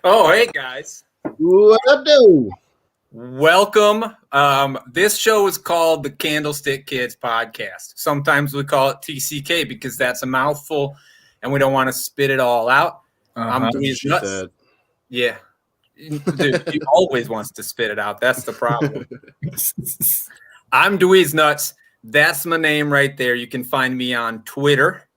Oh, hey guys. What up, dude? Welcome. This show is called the Candlestick Kids Podcast. Sometimes we call it TCK because that's a mouthful and we don't want to spit it all out. I'm Dwayne nuts. Yeah. Dude, he always wants to spit it out. That's the problem. I'm Dwee's Nuts. That's my name right there. You can find me on Twitter.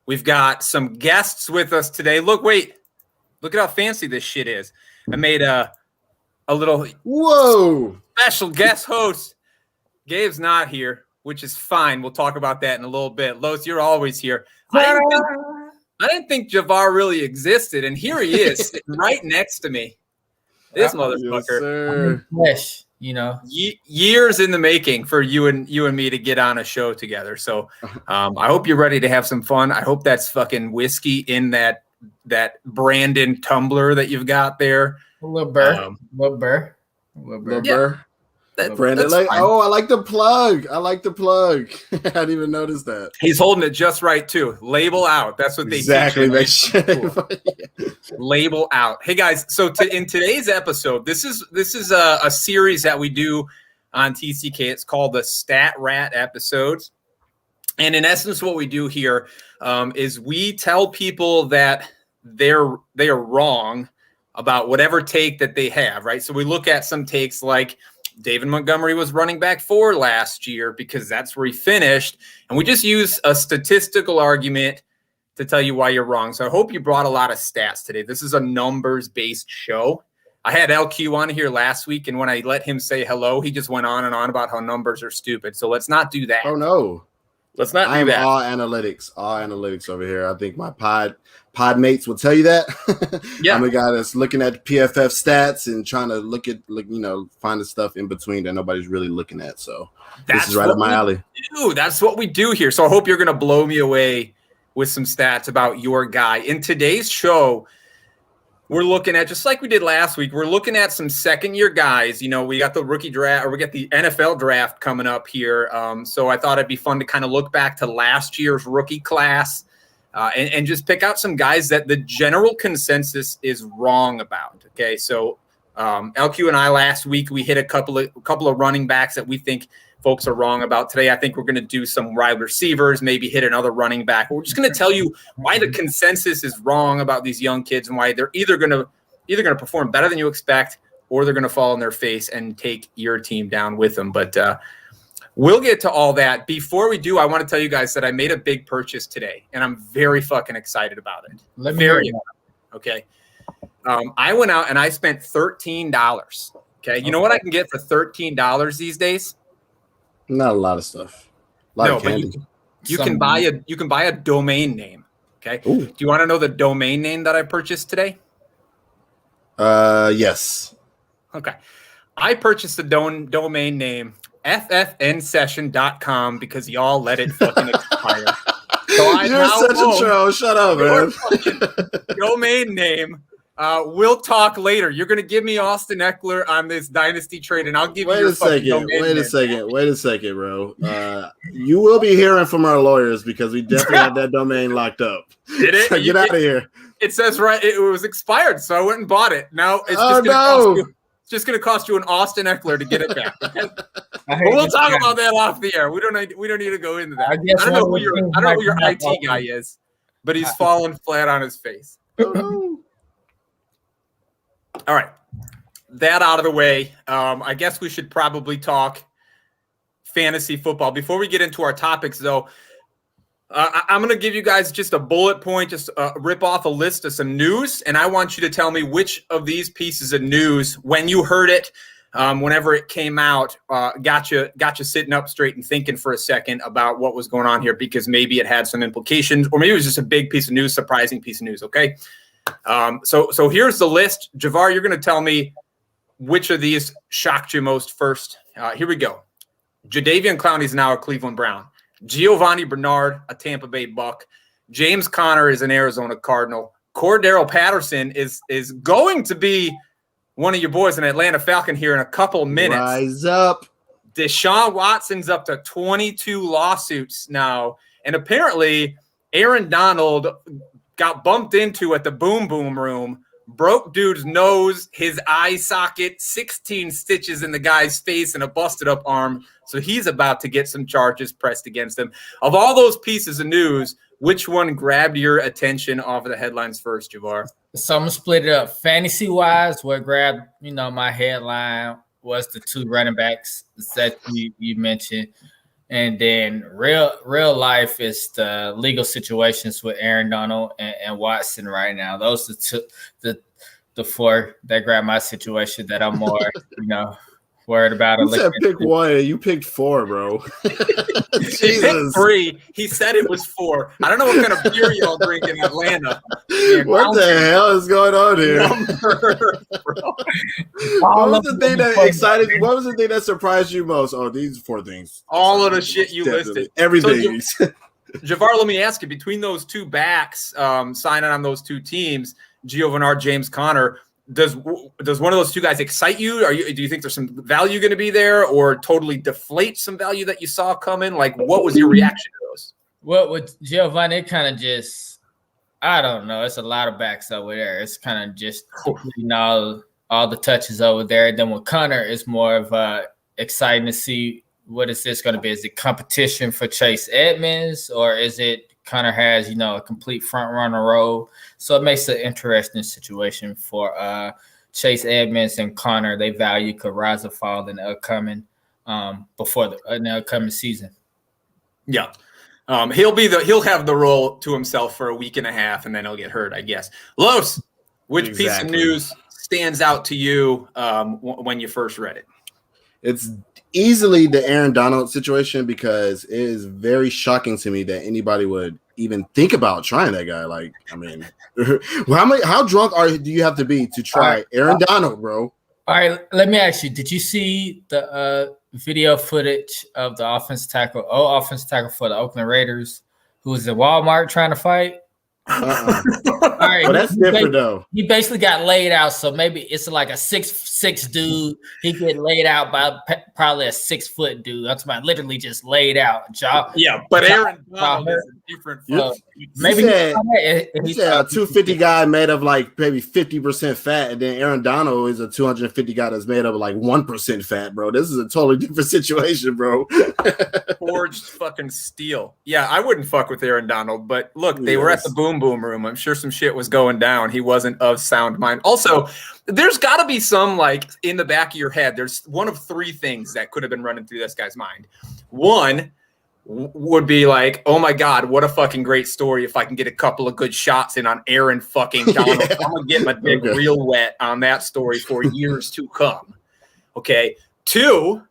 We've got some guests with us today. Look at how fancy this shit is. I made a little special guest host. Gabe's not here, which is fine. We'll talk about that in a little bit. Los, you're always here. I didn't think Javar really existed, and here he is, sitting right next to me. This motherfucker. Yes, you know, years in the making for you and me to get on a show together. So I hope you're ready to have some fun. I hope that's fucking whiskey in that Brandon tumbler that you've got there. A little burr. Brandon, I like the plug. I didn't even notice that. He's holding it just right too. Label out. That's what they teach. Label out. Hey guys, so in today's episode, this is a series that we do on TCK. It's called the Stat Rat episodes, and in essence, what we do here is we tell people that they are wrong about whatever take that they have. Right. So we look at some takes like David Montgomery was running back 4 last year because that's where he finished. And we just use a statistical argument to tell you why you're wrong. So I hope you brought a lot of stats today. This is a numbers-based show. I had LQ on here last week, and when I let him say hello, he just went on and on about how numbers are stupid. So let's not do that. Oh, no. Let's not do that. All analytics over here. I think my pod mates will tell you that. Yeah. I'm a guy that's looking at PFF stats and trying to find the stuff in between that nobody's really looking at. So this is right up my alley. That's what we do here. So I hope you're going to blow me away with some stats about your guy. In today's show, we're looking at, just like we did last week, we're looking at some second-year guys. You know, we got the rookie draft, or we got the NFL draft coming up here. So I thought it'd be fun to kind of look back to last year's rookie class and just pick out some guys that the general consensus is wrong about. Okay, so LQ and I last week, we hit a couple of running backs that we think folks are wrong about. Today, I think we're going to do some wide receivers, maybe hit another running back. We're just going to tell you why the consensus is wrong about these young kids and why they're either going to perform better than you expect, or they're going to fall on their face and take your team down with them. But we'll get to all that. Before we do, I want to tell you guys that I made a big purchase today, and I'm very fucking excited about it. Okay. I went out and I spent $13. Okay. You know what I can get for $13 these days? Not a lot of stuff. But you can buy a domain name. Okay. Ooh. Do you want to know the domain name that I purchased today? Yes. Okay. I purchased the domain name ffnsession.com because y'all let it fucking expire. So You're such a troll. Shut up, man. Domain name. We'll talk later. You're going to give me Austin Eckler on this dynasty trade, and I'll give you your fucking domain name. Wait a second, bro. You will be hearing from our lawyers because we definitely have that domain locked up. Did it? So get out of here. It says it was expired, so I went and bought it. Now it's just going to cost you an Austin Eckler to get it back. Okay? We'll talk about that off the air. We don't need to go into that. I don't know who your IT guy is, but he's fallen flat on his face. All right, that out of the way. I guess we should probably talk fantasy football. Before we get into our topics, though, I'm going to give you guys just a bullet point, just rip off a list of some news, and I want you to tell me which of these pieces of news, when you heard it, whenever it came out, got you sitting up straight and thinking for a second about what was going on here, because maybe it had some implications, or maybe it was just a big piece of news, surprising piece of news, okay? So here's the list. Javar, you're going to tell me which of these shocked you most first. Here we go. Jadeveon Clowney is now a Cleveland Brown. Giovanni Bernard, a Tampa Bay Buck. James Conner is an Arizona Cardinal. Cordero Patterson is going to be one of your boys, an Atlanta Falcon, here in a couple minutes. Rise up. Deshaun Watson's up to 22 lawsuits now. And apparently Aaron Donald got bumped into at the Boom Boom Room broke dude's nose, his eye socket, 16 stitches in the guy's face, and a busted up arm. So he's about to get some charges pressed against him. Of all those pieces of news, which one grabbed your attention off of the headlines first, Javar? So I'm gonna split it up. Fantasy wise, what grabbed my headline was the 2 running backs that you mentioned. And then real life is the legal situations with Aaron Donald and Watson right now. Those are the 4 that grab my situation that I'm more, worried about. You said pick 1 and you picked 4, bro. He picked 3. He said it was 4. I don't know what kind of beer y'all drink in Atlanta. Man, what the hell is going on here? What was the thing that excited you? What was the thing that surprised you most? Oh, these 4 things. All of the shit you listed. Everything. So, Javar, let me ask you, between those 2 backs signing on those 2 teams, Gio Bernard, James Conner, does one of those 2 guys excite you? Do you think there's some value going to be there, or totally deflate some value that you saw coming? Like, what was your reaction to those? Well, with Giovanni, it kind of just, I don't know. It's a lot of backs over there. It's kind of just all the touches over there. Then with Connor, it's more of exciting to see what is this going to be. Is it competition for Chase Edmonds, or is it Connor has, a complete front runner role? So it makes an interesting situation for Chase Edmonds and Connor. They value could rise or fall in the upcoming upcoming season. Yeah. He'll have the role to himself for a week and a half, and then he'll get hurt, I guess. Los, which piece of news stands out to you when you first read it? It's easily the Aaron Donald situation, because it is very shocking to me that anybody would even think about trying that guy. Like, I mean, how drunk do you have to be to try Aaron Donald, bro? All right, let me ask you, did you see the video footage of the offensive tackle for the Oakland Raiders who was in Walmart trying to fight? All right, well, that's different though. He basically got laid out, so maybe it's like a 6'6" dude. He get laid out by probably a 6 foot dude. That's about literally just laid out. But Aaron Donald is a different. Maybe he's a 250 guy made of like maybe 50% fat, and then Aaron Donald is a 250 guy that's made of like 1% fat, bro. This is a totally different situation, bro. Forged fucking steel. Yeah, I wouldn't fuck with Aaron Donald, but look, they were at the boom room. I'm sure some shit was going down. He wasn't of sound mind. Also, there's got to be some, like, in the back of your head, there's one of 3 things that could have been running through this guy's mind. One would be like, oh my God, what a fucking great story if I can get a couple of good shots in on Aaron fucking Donald. Yeah. I'm going to get my dick real wet on that story for years to come. Okay. 2,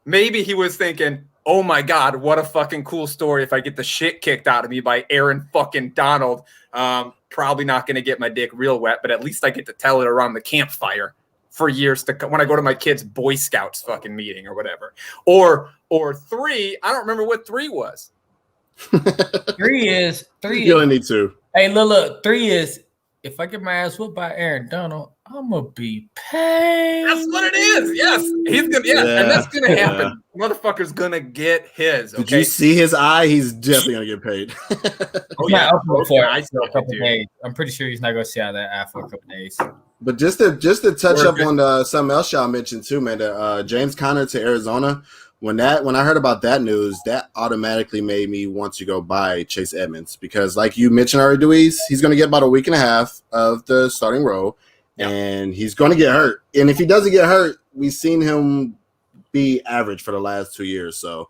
maybe he was thinking, oh my God, what a fucking cool story if I get the shit kicked out of me by Aaron fucking Donald. Probably not going to get my dick real wet, but at least I get to tell it around the campfire for years to come when I go to my kid's Boy Scouts fucking meeting or whatever. Or 3, I don't remember what 3 was. 3 is. You only need 2. Hey, look, 3 is, if I get my ass whooped by Aaron Donald, I'm gonna be paid. That's what it is. Yes, he's gonna. Yeah, and that's gonna happen. Motherfucker's gonna get his. Okay? Did you see his eye? He's definitely gonna get paid. For a couple days. I'm pretty sure he's not gonna see out of that eye for a couple days. But just to touch up on something else y'all mentioned too, man. James Conner to Arizona. When I heard about that news, that automatically made me want to go buy Chase Edmonds, because, like you mentioned already, Dweez, he's going to get about a week and a half of the starting role, and he's going to get hurt. And if he doesn't get hurt, we've seen him be average for the last 2 years. So,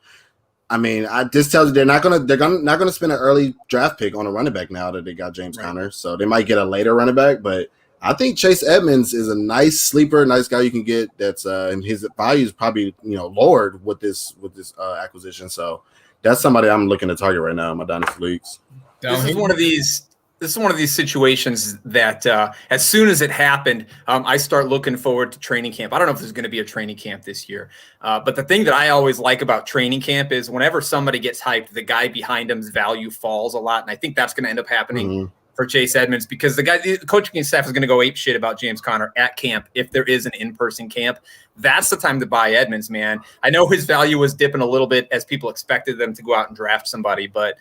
I mean, this tells you they're not going to spend an early draft pick on a running back now that they got James Conner. So they might get a later running back, but I think Chase Edmonds is a nice sleeper, nice guy you can get. That's and his value is probably lowered with this acquisition. So that's somebody I'm looking to target right now in my dynasty leagues. This is one of these situations that as soon as it happened, I start looking forward to training camp. I don't know if there's going to be a training camp this year, but the thing that I always like about training camp is whenever somebody gets hyped, the guy behind him's value falls a lot, and I think that's going to end up happening for Chase Edmonds, because the coaching staff is going to go ape shit about James Conner at camp if there is an in-person camp. That's the time to buy Edmonds, man. I know his value was dipping a little bit as people expected them to go out and draft somebody, but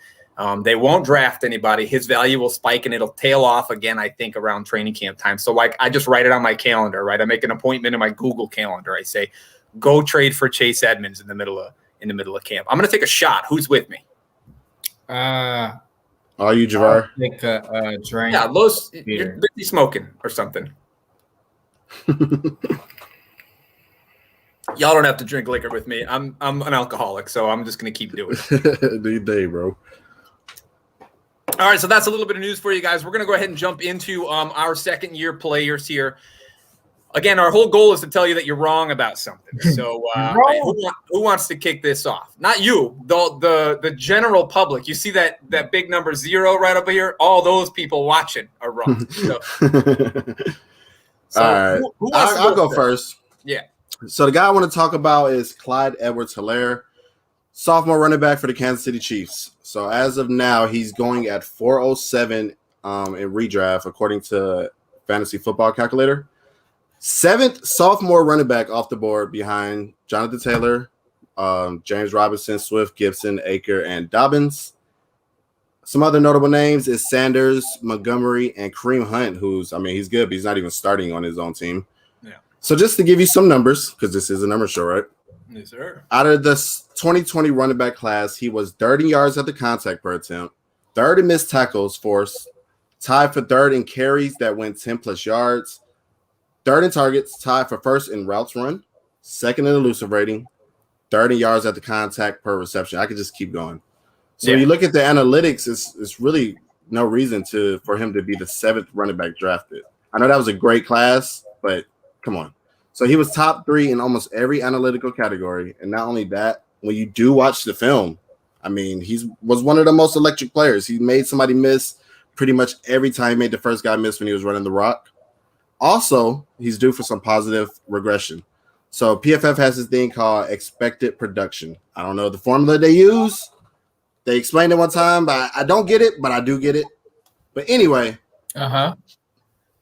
They won't draft anybody. His value will spike and it'll tail off again, I think, around training camp time. So like I just write it on my calendar, right? I make an appointment in my Google Calendar. I say, go trade for Chase Edmonds in the middle of camp. I'm gonna take a shot. Who's with me? Are you Javar? Take a drink. Yeah, you're busy smoking or something. Y'all don't have to drink liquor with me. I'm an alcoholic, so I'm just gonna keep doing it. Do your day, bro. All right, so that's a little bit of news for you guys. We're going to go ahead and jump into our second-year players here. Again, our whole goal is to tell you that you're wrong about something. So who wants to kick this off? Not you, the general public. You see that big number 0 right over here? All those people watching are wrong. So all right. I'll go first. Yeah. So the guy I want to talk about is Clyde Edwards-Helaire, sophomore running back for the Kansas City Chiefs. So as of now, he's going at 407 in redraft, according to Fantasy Football Calculator. 7th sophomore running back off the board behind Jonathan Taylor, James Robinson, Swift, Gibson, Aker, and Dobbins. Some other notable names is Sanders, Montgomery, and Kareem Hunt, he's good, but he's not even starting on his own team. Yeah. So just to give you some numbers, because this is a number show, right? Yes, sir. Out of the 2020 running back class, he was 30 yards at the contact per attempt, 30 missed tackles forced, tied for 3rd in carries that went 10-plus yards, 3rd in targets, tied for 1st in routes run, 2nd in elusive rating, 3rd in yards at the contact per reception. I could just keep going. So when you look at the analytics, it's really no reason for him to be the 7th running back drafted. I know that was a great class, but come on. So he was top 3 in almost every analytical category. And not only that, when you do watch the film, he was one of the most electric players. He made somebody miss pretty much every time. He made the first guy miss when he was running the rock. Also, he's due for some positive regression. So PFF has this thing called expected production. I don't know the formula they use. They explained it one time, but I don't get it, but I do get it. But anyway.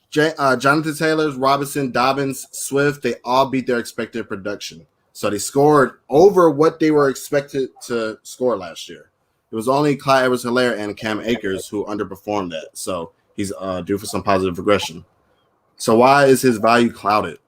Jonathan Taylor, Robinson, Dobbins, Swift, they all beat their expected production. So they scored over what they were expected to score last year. It was only Clyde Edwards-Helaire and Cam Akers who underperformed that. So he's due for some positive regression. So why is his value clouded?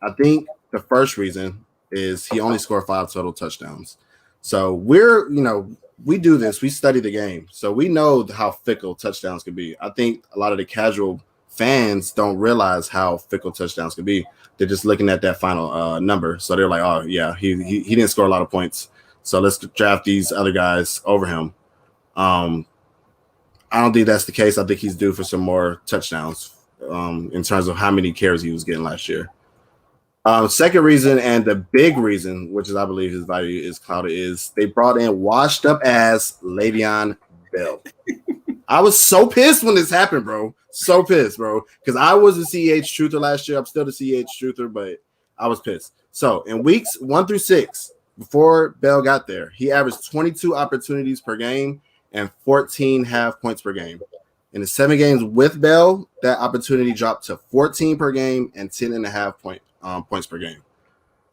I think the first reason is he only scored 5 total touchdowns. So we do this. We study the game. So we know how fickle touchdowns can be. I think a lot of the casual fans don't realize how fickle touchdowns can be. They're just looking at that final number. So they're like, oh, yeah, he didn't score a lot of points. So let's draft these other guys over him. I don't think that's the case. I think he's due for some more touchdowns in terms of how many carries he was getting last year. Second reason, and the big reason, which is I believe his value is clouded, is they brought in washed up ass Le'Veon Bell. I was so pissed when this happened, bro. So pissed, bro. Because I was a CEH truther last year. I'm still the CEH truther, but I was pissed. So in weeks 1 through 6, before Bell got there, he averaged 22 opportunities per game and 14 half points per game. In the 7 games with Bell, that opportunity dropped to 14 per game and 10.5 points per game.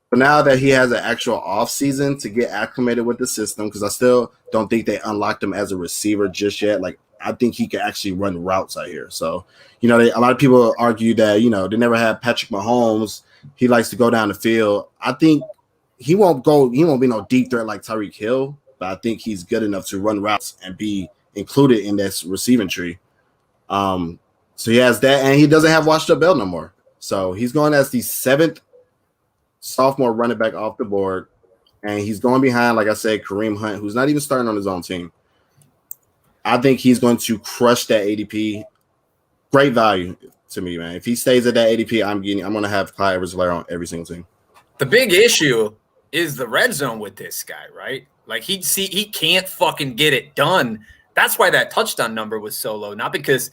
But now that he has an actual offseason to get acclimated with the system, because I still don't think they unlocked him as a receiver just yet. Like, I think he can actually run routes out here. So, a lot of people argue that, they never had Patrick Mahomes. He likes to go down the field. I think he won't be no deep threat like Tyreek Hill, but I think he's good enough to run routes and be included in this receiving tree. So he has that, and he doesn't have washed up Bell no more. So he's going as the 7th sophomore running back off the board, and he's going behind, like I said, Kareem Hunt, who's not even starting on his own team. I think he's going to crush that ADP. Great value to me, man. If he stays at that ADP, I'm going to have Clyde Edwards-Helaire on every single team. The big issue is the red zone with this guy, right? Like he can't fucking get it done. That's why that touchdown number was so low. Not because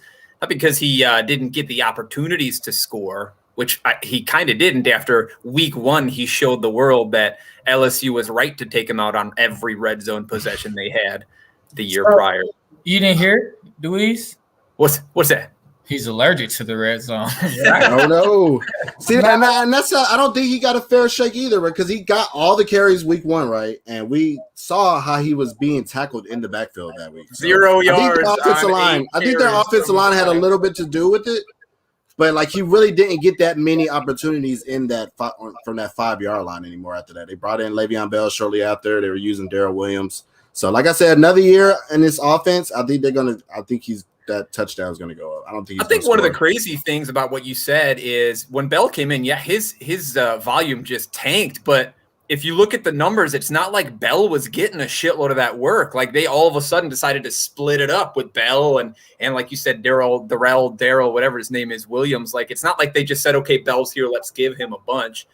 he didn't get the opportunities to score, which he kind of didn't. After week 1, he showed the world that LSU was right to take him out on every red zone possession they had the year prior. You didn't hear it, Dewey's? What's that? He's allergic to the red zone. Oh no! See, and that's I don't think he got a fair shake either, because he got all the carries week 1, right? And we saw how he was being tackled in the backfield that week. So 0 yards. I think their offensive line had a little bit to do with it, but like he really didn't get that many opportunities in that from that 5-yard line anymore. After that, they brought in Le'Veon Bell shortly after. They were using Darrell Williams. So, like I said, another year in this offense, I think that touchdown is going to go up. I think one of the crazy things about what you said is when Bell came in, his volume just tanked. But if you look at the numbers, it's not like Bell was getting a shitload of that work. Like they all of a sudden decided to split it up with Bell and like you said, Darrell, whatever his name is, Williams. Like it's not like they just said, okay, Bell's here, let's give him a bunch.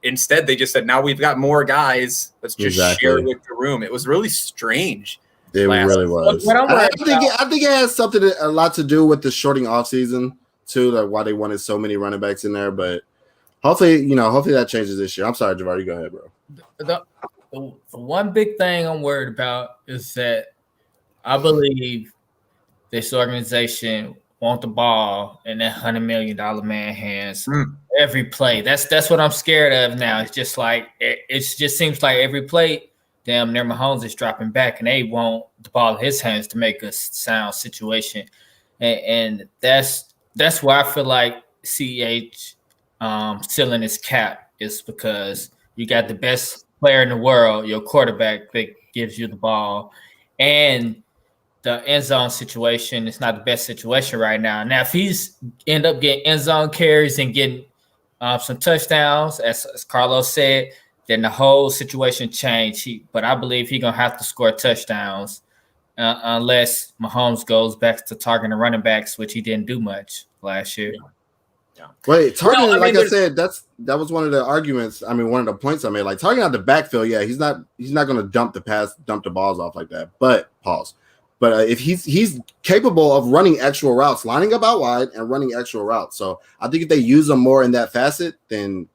Instead, they just said, now we've got more guys. Let's just share with the room. It was really strange. It really was. I think it has a lot to do with the shorting off season too, like why they wanted so many running backs in there. But hopefully that changes this year. I'm sorry, Javar, you go ahead, bro. The one big thing I'm worried about is that I believe this organization want the ball in that $100 million man hands every play. That's what I'm scared of now. It's just like it just seems like every play. Damn near Mahomes is dropping back, and they want the ball in his hands to make a sound situation, and that's why I feel like CEH still in his cap is because you got the best player in the world, your quarterback that gives you the ball, and the end zone situation is not the best situation right now. Now, if he's end up getting end zone carries and getting some touchdowns, as Carlos said, then the whole situation changed. But I believe he's gonna have to score touchdowns unless Mahomes goes back to targeting running backs, which he didn't do much last year. Yeah. Wait, targeting, I said, that was one of the arguments. I mean, one of the points I made. Like targeting out the backfield, he's not gonna dump the balls off like that. But if he's capable of running actual routes, lining up out wide and running actual routes. So I think if they use him more in that facet, then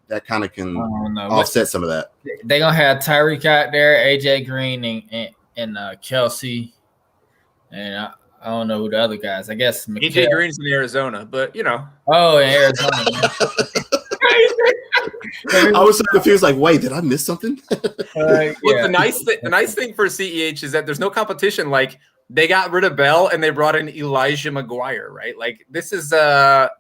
that kind of can offset some of that. They're gonna have Tyreek out there, AJ Green and Kelsey, and I don't know who the other guys. I guess AJ Green's in Arizona, but Oh, in Arizona. I was so confused. Like, wait, did I miss something? Look, the nice thing for CEH is that there's no competition. Like they got rid of Bell and they brought in Elijah McGuire, right? Like this is a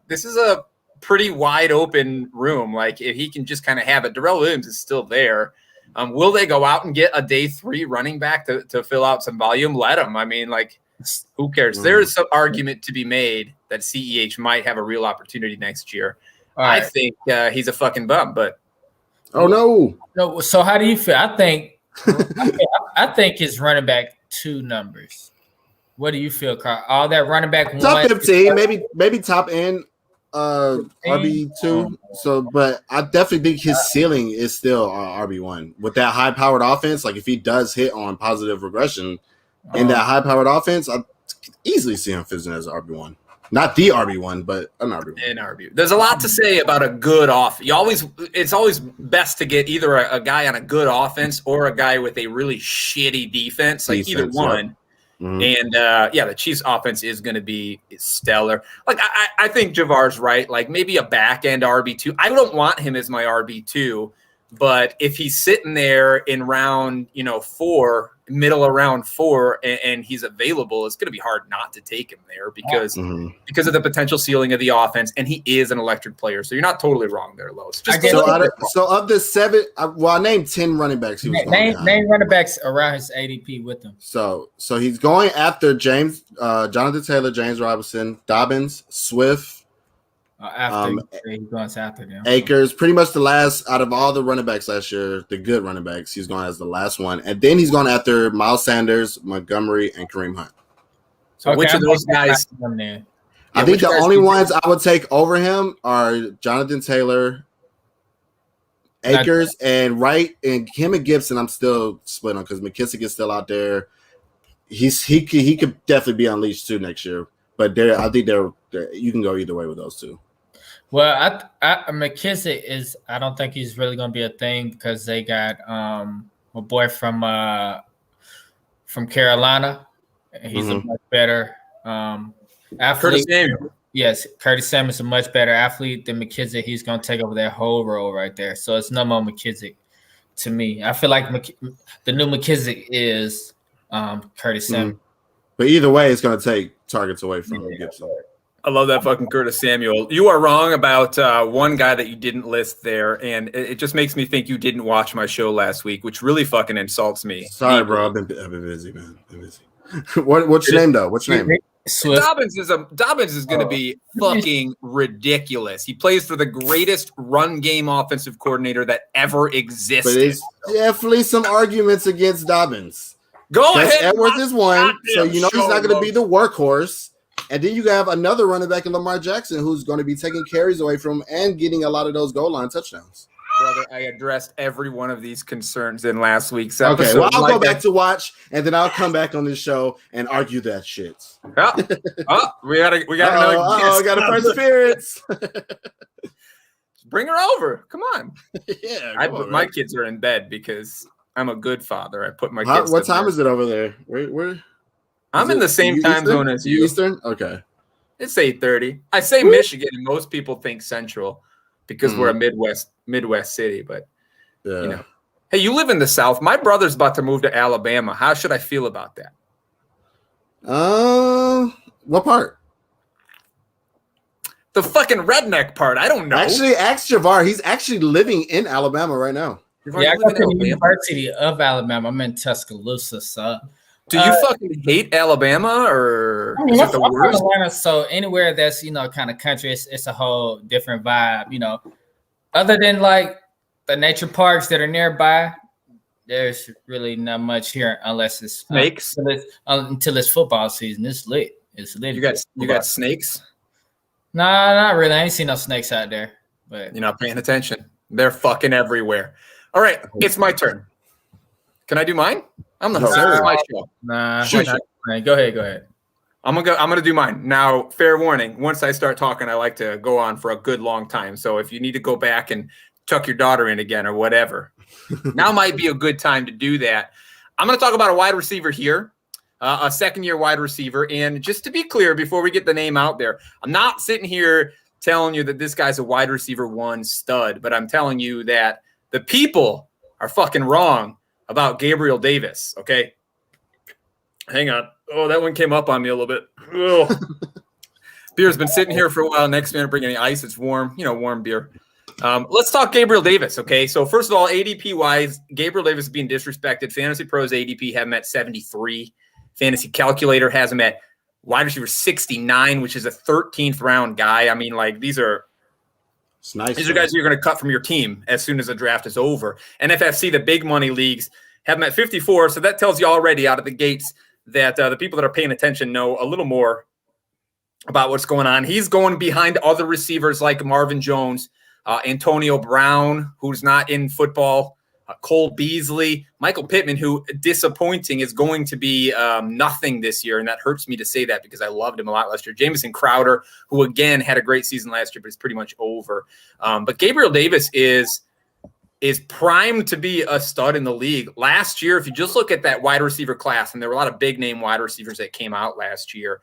pretty wide open room. Like if he can just kind of have it, Darrell Williams is still there. Will they go out and get a day 3 running back to fill out some volume? Let them. I mean, like, who cares? There is some argument to be made that CEH might have a real opportunity next year. Right. I think he's a fucking bum, but no. So how do you feel? I think his running back 2 numbers. What do you feel, Carl? All that running back top 15, maybe top end RB2. So, but I definitely think his ceiling is still RB1 with that high-powered offense. Like if he does hit on positive regression in that high-powered offense, I easily see him fizzing as RB1. Not the RB1, but an RB1. An RB. There's a lot to say about a good off. It's always best to get either a guy on a good offense or a guy with a really shitty defense, like either one. Yep. Mm-hmm. And the Chiefs' offense is going to be stellar. Like I think Javar's right. Like maybe a back end RB2. I don't want him as my RB2, but if he's sitting there in round 4, middle of round 4, and he's available, it's going to be hard not to take him there because of the potential ceiling of the offense, and he is an electric player. So you're not totally wrong there, Lois. So of the 7, I named 10 running backs. Name running backs around his ADP with him. So he's going after Jonathan Taylor, James Robinson, Dobbins, Swift. He goes after them. Akers, pretty much the last out of all the running backs last year, the good running backs, he's going as the last one. And then he's going after Miles Sanders, Montgomery, and Kareem Hunt. So which of those guys? I think the only ones I would take over him are Jonathan Taylor, Akers, and Wright, and him and Gibson. I'm still split on because McKissick is still out there. He could definitely be unleashed too next year. But I think you can go either way with those two. Well, McKissick is. I don't think he's really going to be a thing because they got a boy from Carolina. He's a much better athlete. Yes, Curtis Samuel's a much better athlete than McKissick. He's going to take over that whole role right there. So it's no more McKissick to me. I feel like the new McKissick is Curtis Samuel. But either way, it's going to take targets away from Gibson. I love that fucking Curtis Samuel. You are wrong about one guy that you didn't list there, and it just makes me think you didn't watch my show last week, which really fucking insults me. Sorry, bro. I've been busy, man. Been busy. What's your name, though? What's your name? Dobbins is going to be fucking ridiculous. He plays for the greatest run game offensive coordinator that ever existed. But there's definitely some arguments against Dobbins. Go ahead. Edwards is one, so you know he's not going to be the workhorse. And then you have another running back in Lamar Jackson who's going to be taking carries away from him and getting a lot of those goal line touchdowns. Brother, I addressed every one of these concerns in last week's episode. Okay, well, I'll go back to watch, and then I'll come back on this show and argue that shit. We got another guest. We got a first appearance. Bring her over. Come on. Yeah, my kids are in bed because I'm a good father. I put my kids. What time is it over there? Where? I'm in the same time zone as you. Eastern? Okay. It's 8:30. I say Michigan, and most people think Central because we're a Midwest city. But you know, hey, you live in the South. My brother's about to move to Alabama. How should I feel about that? What part? The fucking redneck part. I don't know. Actually, ask Javar. He's actually living in Alabama right now. Yeah, I go to the University of Alabama. I'm in Tuscaloosa, so. Do you fucking hate Alabama, or is it the worst? Atlanta, so anywhere that's kind of country, it's a whole different vibe. Other than like the nature parks that are nearby, there's really not much here unless it's snakes. Until it's football season, it's lit. It's lit. You got snakes? Nah, not really. I ain't seen no snakes out there. But you're not paying attention. They're fucking everywhere. All right, it's my turn. Can I do mine? I'm the host. It's my show. Nah, go ahead. I'm gonna do mine. Now, fair warning, once I start talking, I like to go on for a good long time. So if you need to go back and tuck your daughter in again or whatever, now might be a good time to do that. I'm gonna talk about a wide receiver here, a second-year wide receiver. And just to be clear, before we get the name out there, I'm not sitting here telling you that this guy's a wide receiver one stud, but I'm telling you that the people are fucking wrong about Gabriel Davis, okay? Hang on. Oh, that one came up on me a little bit. Beer's been sitting here for a while. Next minute, bring any ice. It's warm, warm beer. Let's talk Gabriel Davis, okay? So first of all, ADP-wise, Gabriel Davis is being disrespected. Fantasy Pros ADP have him at 73. Fantasy Calculator has him at wide receiver 69, which is a 13th round guy. I mean, like, these are nice. These are guys you're going to cut from your team as soon as the draft is over. NFFC, the big money leagues, have him at 54. So that tells you already out of the gates that the people that are paying attention know a little more about what's going on. He's going behind other receivers like Marvin Jones, Antonio Brown, who's not in football, Cole Beasley, Michael Pittman, who disappointing is going to be nothing this year. And that hurts me to say that because I loved him a lot last year. Jamison Crowder, who again had a great season last year, but it's pretty much over. But Gabriel Davis is primed to be a stud in the league. Last year, if you just look at that wide receiver class, and there were a lot of big name wide receivers that came out last year.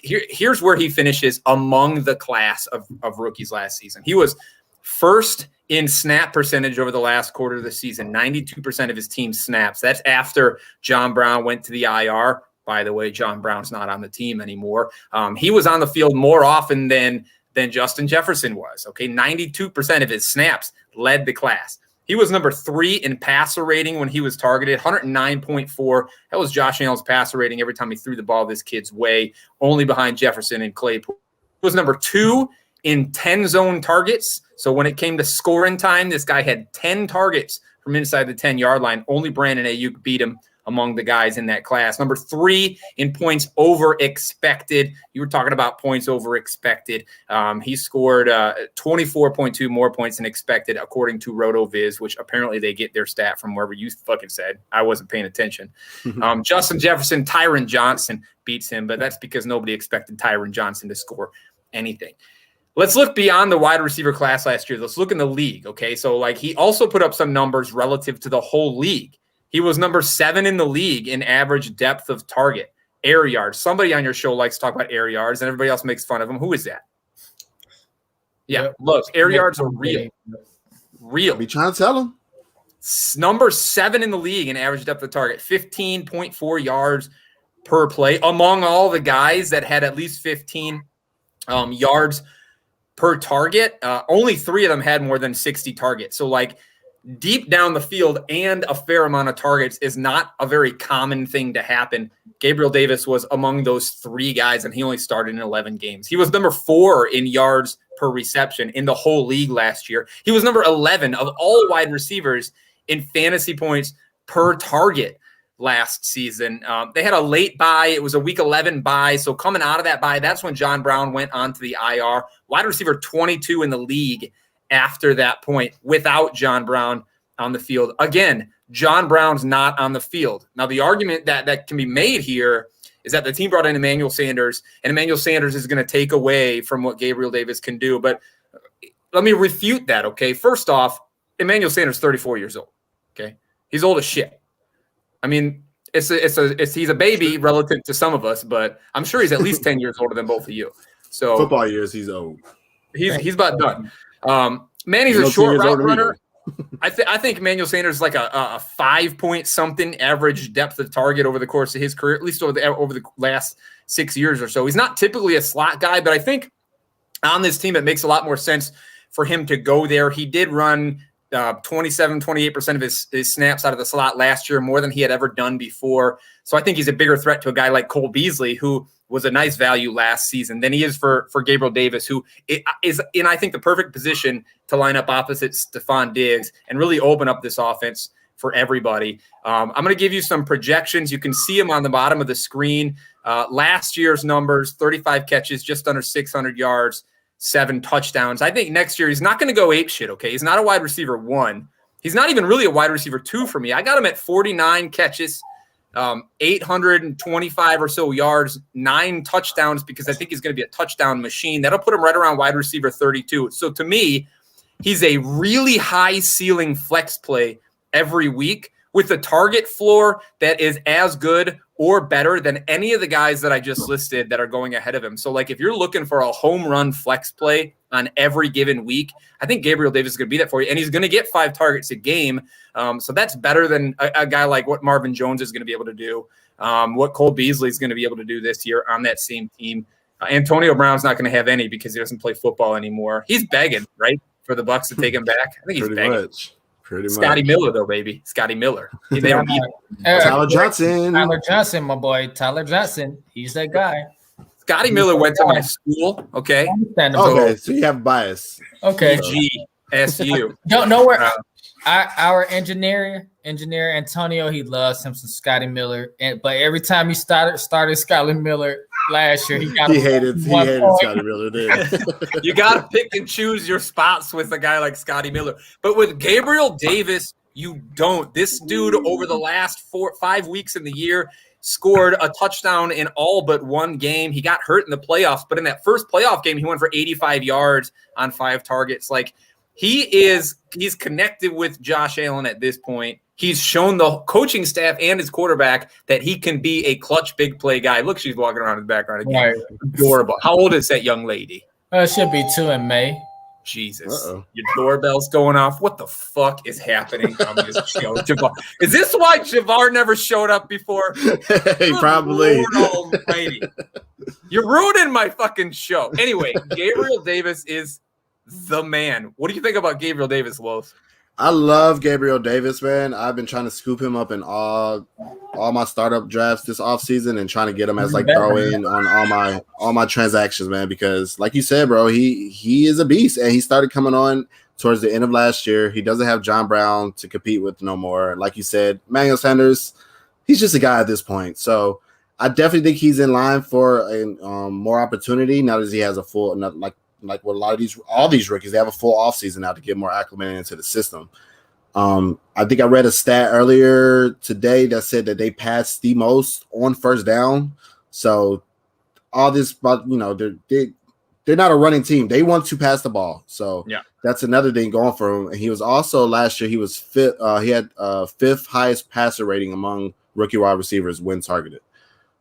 Here's where he finishes among the class of rookies last season. He was first in snap percentage over the last quarter of the season, 92% of his team's snaps. That's after John Brown went to the IR. By the way, John Brown's not on the team anymore. He was on the field more often than Justin Jefferson was. Okay, 92% of his snaps led the class. He was number 3 in passer rating when he was targeted, 109.4. That was Josh Allen's passer rating every time he threw the ball this kid's way, only behind Jefferson and Claypool. He was number 2 in 10 zone targets. So when it came to scoring time, this guy had 10 targets from inside the 10-yard line. Only Brandon Ayuk beat him among the guys in that class. Number 3 in points over expected. You were talking about points over expected. He scored 24.2 more points than expected, according to RotoViz, which apparently they get their stat from wherever you fucking said. I wasn't paying attention. Justin Jefferson, Tyron Johnson beats him, but that's because nobody expected Tyron Johnson to score anything. Let's look beyond the wide receiver class last year. Let's look in the league, okay? So, like, he also put up some numbers relative to the whole league. He was number 7 in the league in average depth of target. air yards. Somebody on your show likes to talk about air yards, and everybody else makes fun of him. Who is that? Yeah, Yep. look, air yards are real. Real. Be trying to tell him. Number 7 in the league in average depth of target, 15.4 yards per play. Among all the guys that had at least 15 yards per target, only 3 of them had more than 60 targets. So, like, deep down the field and a fair amount of targets is not a very common thing to happen. Gabriel Davis was among those 3 guys, and he only started in 11 games. He was number 4 in yards per reception in the whole league last year. He was number 11 of all wide receivers in fantasy points per target last season. They had a late bye. It was a week 11 bye. So coming out of that bye, that's when John Brown went on to the IR. Wide receiver 22 in the league after that point without John Brown on the field. Again, John Brown's not on the field. Now, the argument that can be made here is that the team brought in Emmanuel Sanders, and Emmanuel Sanders is going to take away from what Gabriel Davis can do. But let me refute that, okay? First off, Emmanuel Sanders is 34 years old, okay? He's old as shit. I mean, he's a baby relative to some of us, but I'm sure he's at least 10 years older than both of you. So football years, he's old. He's about done. Manny's a short route runner. I think Emmanuel Sanders is like a 5-point something average depth of target over the course of his career, at least over the last 6 years or so. He's not typically a slot guy, but I think on this team it makes a lot more sense for him to go there. He did run 28% of his snaps out of the slot last year, more than he had ever done before. So I think he's a bigger threat to a guy like Cole Beasley, who was a nice value last season, than he is for Gabriel Davis, who is in, I think, the perfect position to line up opposite Stephon Diggs and really open up this offense for everybody. I'm going to give you some projections. You can see them on the bottom of the screen. Last year's numbers, 35 catches, just under 600 yards, 7 touchdowns. I think next year he's not going to go ape shit, okay? He's not a wide receiver 1. He's not even really a wide receiver 2 for me. I got him at 49 catches, 825 or so yards, 9 touchdowns, because I think he's going to be a touchdown machine. That'll put him right around wide receiver 32. So to me, he's a really high ceiling flex play every week with a target floor that is as good or better than any of the guys that I just listed that are going ahead of him. So, like, if you're looking for a home run flex play on every given week, I think Gabriel Davis is going to be that for you. And he's going to get 5 targets a game. So that's better than a guy like what Marvin Jones is going to be able to do, what Cole Beasley is going to be able to do this year on that same team. Antonio Brown's not going to have any because he doesn't play football anymore. He's begging, right, for the Bucs to take him back. I think he's begging. Pretty much. Scotty Miller, though, baby. Scotty Miller. They don't need him. Tyler Johnson. Tyler Johnson, my boy. Tyler Johnson. He's that guy. Scotty Miller went to my school, okay? Okay, so you have bias. Okay. GSU. Don't know where our engineer Antonio, he loves him some Scotty Miller. But every time he started Scotty Miller last year, he hated Scotty Miller. Did. You got to pick and choose your spots with a guy like Scotty Miller. But with Gabriel Davis, you don't. This dude over the last 4-5 weeks in the year scored a touchdown in all but one game. He got hurt in the playoffs, but in that first playoff game, he went for 85 yards on 5 targets. Like, he's connected with Josh Allen at this point. He's shown the coaching staff and his quarterback that he can be a clutch big play guy. Look, she's walking around in the background again. Right. Adorable. How old is that young lady? Should be 2 in May. Jesus. Your doorbell's going off. What the fuck is happening on this show? Is this why Javar never showed up before? Probably. Lord almighty. You're ruining my fucking show. Anyway, Gabriel Davis is the man. What do you think about Gabriel Davis, Los? I love Gabriel Davis, man. I've been trying to scoop him up in all my startup drafts this offseason and trying to get him as like throw in on all my transactions, man, because like you said, bro, he is a beast, and he started coming on towards the end of last year. He doesn't have John Brown to compete with no more. Like you said, Emmanuel Sanders, he's just a guy at this point. So I definitely think he's in line for a more opportunity now that he has a full like what all these rookies, they have a full offseason now to get more acclimated into the system. I think I read a stat earlier today that said that they passed the most on first down. So all this, but they're not a running team. They want to pass the ball. So yeah, that's another thing going for him. And he was also last year, he was fifth. He had 5th highest passer rating among rookie wide receivers when targeted.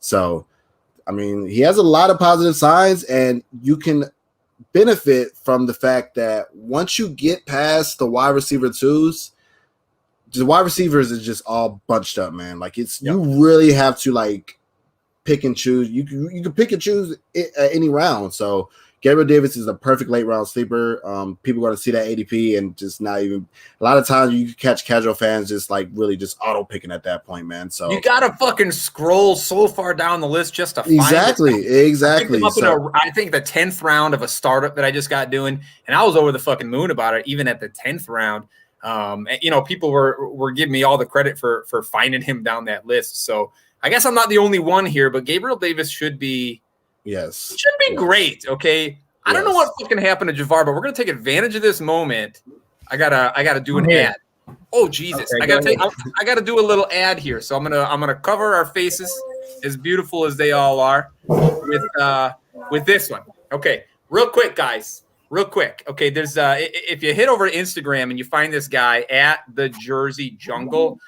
So, I mean, he has a lot of positive signs, and you can benefit from the fact that once you get past the wide receiver twos, the wide receivers is just all bunched up, man. Like you really have to like pick and choose. You can pick and choose at any round. So Gabriel Davis is a perfect late round sleeper. People are going to see that ADP and just not even. A lot of times you can catch casual fans just like really just auto picking at that point, man. So you got to fucking scroll so far down the list just to find exactly. I think the 10th round of a startup that I just got doing, and I was over the fucking moon about it, even at the 10th round. People were giving me all the credit for finding him down that list. So I guess I'm not the only one here, but Gabriel Davis should be great. Okay. I don't know what fucking happened to Javar, but we're gonna take advantage of this moment. I gotta do an ad. Oh Jesus! Okay, I gotta do a little ad here. So I'm gonna cover our faces, as beautiful as they all are, with this one. Okay, real quick, guys. Real quick. Okay, there's if you hit over to Instagram and you find this guy at the Jersey Jungle,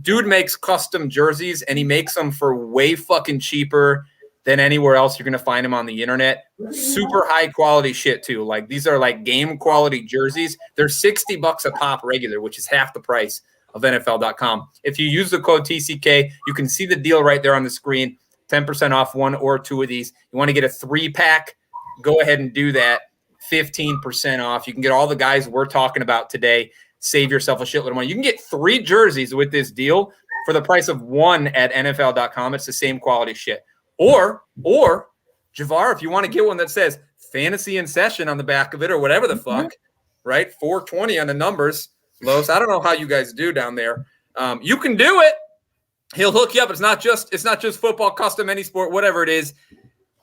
dude makes custom jerseys and he makes them for way fucking cheaper than anywhere else you're gonna find him on the internet. Super high quality shit too. Like these are like game quality jerseys. They're $60 a pop regular, which is half the price of NFL.com. If you use the code TCK, you can see the deal right there on the screen. 10% off one or two of these. You want to get a 3-pack? Go ahead and do that. 15% off. You can get all the guys we're talking about today. Save yourself a shitload of money. You can get 3 jerseys with this deal for the price of one at NFL.com. It's the same quality shit. Or Javar, if you want to get one that says Fantasy in Session on the back of it or whatever the fuck, right? 420 on the numbers. Los, I don't know how you guys do down there. You can do it. He'll hook you up. It's not just football, custom, any sport, whatever it is.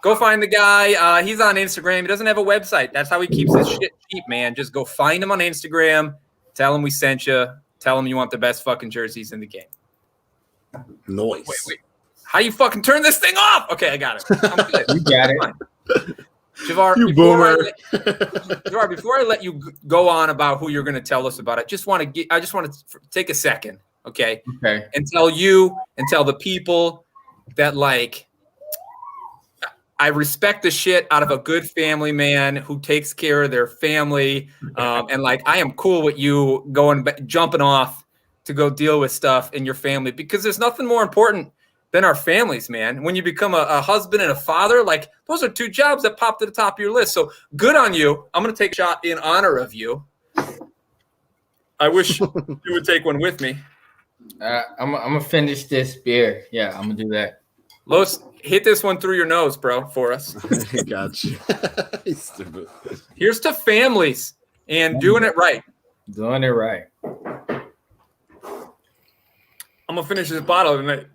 Go find the guy. He's on Instagram. He doesn't have a website. That's how he keeps his shit cheap, man. Just go find him on Instagram. Tell him we sent you. Tell him you want the best fucking jerseys in the game. Noise. Wait. How you fucking turn this thing off? Okay, I got it. I'm good. You got it. Javar, you boomer. Before I let you go on about who you're going to tell us about, I just want to take a second, okay? Okay. And tell you and tell the people that, like, I respect the shit out of a good family man who takes care of their family. And, like, I am cool with you jumping off to go deal with stuff in your family because there's nothing more important than our families, man. When you become a husband and a father, like those are 2 jobs that pop to the top of your list. So good on you. I'm going to take a shot in honor of you. I wish you would take one with me. I'm going to finish this beer. Yeah, I'm going to do that. Los, hit this one through your nose, bro, for us. Got you. He's stupid. Here's to families and doing it right. Doing it right. I'm going to finish this bottle tonight.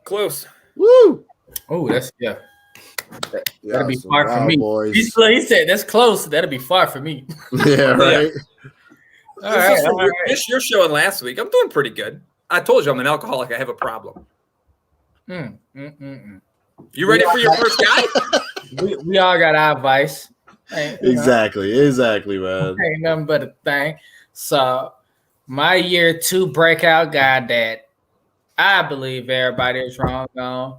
Close. Woo! Oh, that's that'll be far from me. Boys. He said that's close. That'll be far from me. Yeah, right. All right. You're showing last week. I'm doing pretty good. I told you I'm an alcoholic. I have a problem. You ready for your first guy? we all got our vice. Exactly, man. Ain't nothing but a thing. So my year 2 breakout guy that I believe everybody is wrong on